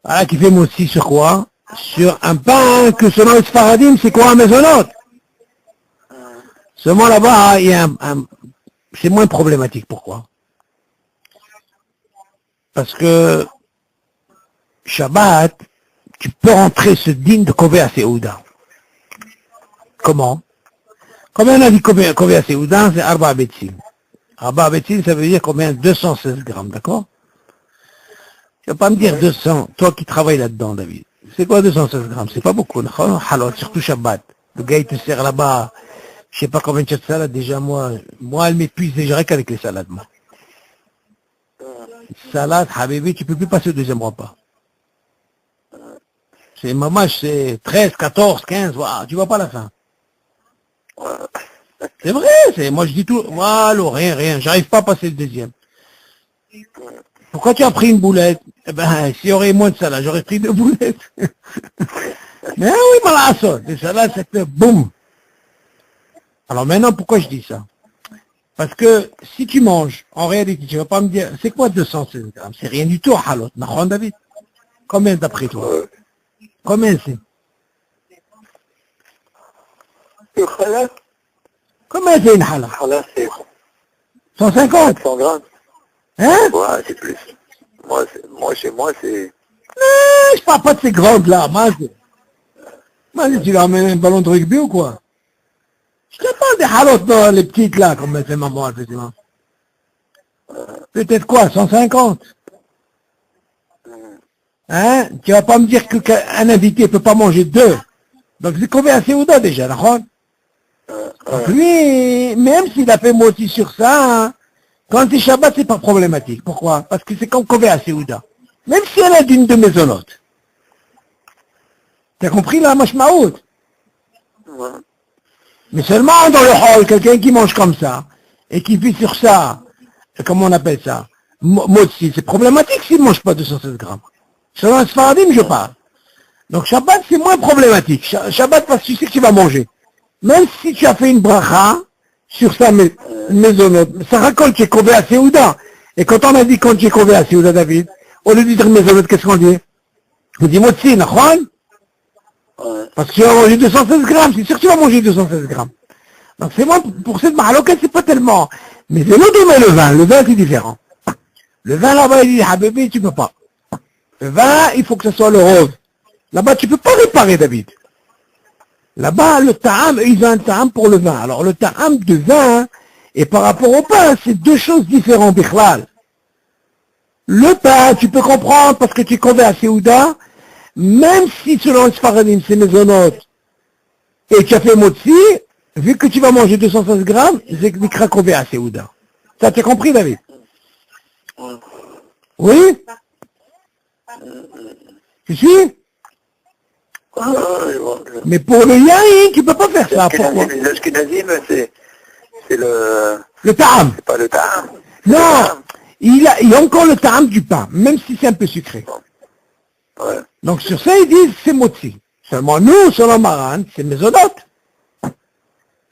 Voilà, qui fait motzi sur quoi? Sur un pain que selon les Sfaradim, c'est quoi un mezonot? Seulement là-bas, il y a c'est moins problématique. Pourquoi? Parce que Shabbat, tu peux rentrer ce digne de Kovea Seouda. Comment? Combien on a dit Kovea Seouda? C'est Arba Betzim. Arba Betzim, ça veut dire combien? 216 grammes, d'accord? Tu vas pas me dire 200, toi qui travailles là-dedans, David. C'est quoi 216 grammes? C'est pas beaucoup, halot, surtout Shabbat. Le gars, il te sert là-bas, je sais pas combien de salades, déjà, moi, elle m'épuise déjà rien qu'avec les salades, moi. Salade, habibi, tu peux plus passer au deuxième repas. C'est, maman, c'est 13, 14, 15, waouh, tu vois pas la fin. C'est vrai, moi je dis tout, voilà, rien, j'arrive pas à passer le deuxième. Pourquoi tu as pris une boulette? Eh ben, s'il y aurait moins de salade, j'aurais pris 2 boulettes. Mais oui, malasso, les salades, ça fait boum. Alors maintenant, pourquoi je dis ça? Parce que si tu manges, en réalité, tu vas pas me dire, c'est quoi 216 grammes? C'est rien du tout, halot. Nahon, David? Combien d'après toi? Combien c'est? Combien c'est une halal? Halal, c'est 150? 100 grammes. Hein? Ouais, c'est plus. Moi, chez moi, c'est... Je parle pas de ces grandes là, tu leur amènes un ballon de rugby ou quoi? Je te parle des halotes, non, les petites là, comme me fait maman, effectivement. Peut-être quoi, 150? Hein? Tu vas pas me dire qu'un invité peut pas manger 2. Donc c'est combien à Seouda déjà, d'accord? Donc lui, même s'il a fait moti sur ça, hein, quand c'est Shabbat, c'est pas problématique. Pourquoi? Parce que c'est comme Kové à Seouda. Même si elle est d'une de mes zonotes. T'as compris la mashmaout? Mais seulement dans le hall, quelqu'un qui mange comme ça, et qui vit sur ça, comment on appelle ça? Motzi, c'est problématique s'il ne mange pas 216 grammes. Selon le Sfaradim, je parle. Donc Shabbat, c'est moins problématique. Shabbat, parce que tu sais que tu vas manger. Même si tu as fait une bracha sur sa maison, ça raconte que tu es Kové à Seouda. Et quand on a dit quand tu es Kové à Seouda, David, au lieu de dire maison, qu'est-ce qu'on dit? On dit Motzi, Nachon? Parce que tu vas manger 216 grammes, c'est sûr que tu vas manger 216 grammes. Donc c'est moi, pour cette mahaloquette, c'est pas tellement. Mais c'est nous donner le vin c'est différent. Le vin là-bas, il dit, Habibi, tu peux pas. Le vin, il faut que ce soit le rose. Là-bas, tu peux pas réparer, David. Là-bas, le ta'am, ils ont un ta'am pour le vin. Alors, le ta'am de vin, et par rapport au pain, c'est deux choses différentes, bichlal. Le pain, tu peux comprendre, parce que tu es convé à Seouda, même si selon les Sfaradim, c'est maisonnote, et tu as fait motzi, vu que tu vas manger 216 grammes, c'est convé à Seouda. Ça, tu as compris, David? Oui? Tu suis? Mais pour le yaïn, tu peux pas faire ça. Pourquoi? Les Ashkenazim, c'est le... Le ta'am. C'est pas le ta'am. Non, il y a encore le ta'am du pain, même si c'est un peu sucré. Ouais. Donc sur ça, ils disent c'est motzi. Seulement nous, selon Maran, c'est mezonot.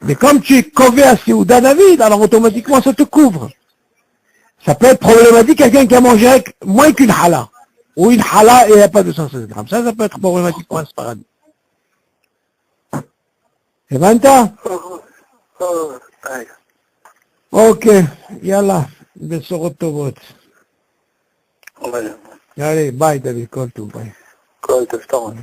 Mais comme tu es convé à Seouda David, alors automatiquement ça te couvre. Ça peut être problématique quelqu'un qui a mangé avec moins qu'une hala. Ou une hala et il n'y a pas 216 grammes. Ça peut être problématique pour un sparade. Et 20 ans? Ok, yallah. Besorot tovot. Allez, bye David, call to bye. Quoi, je t'en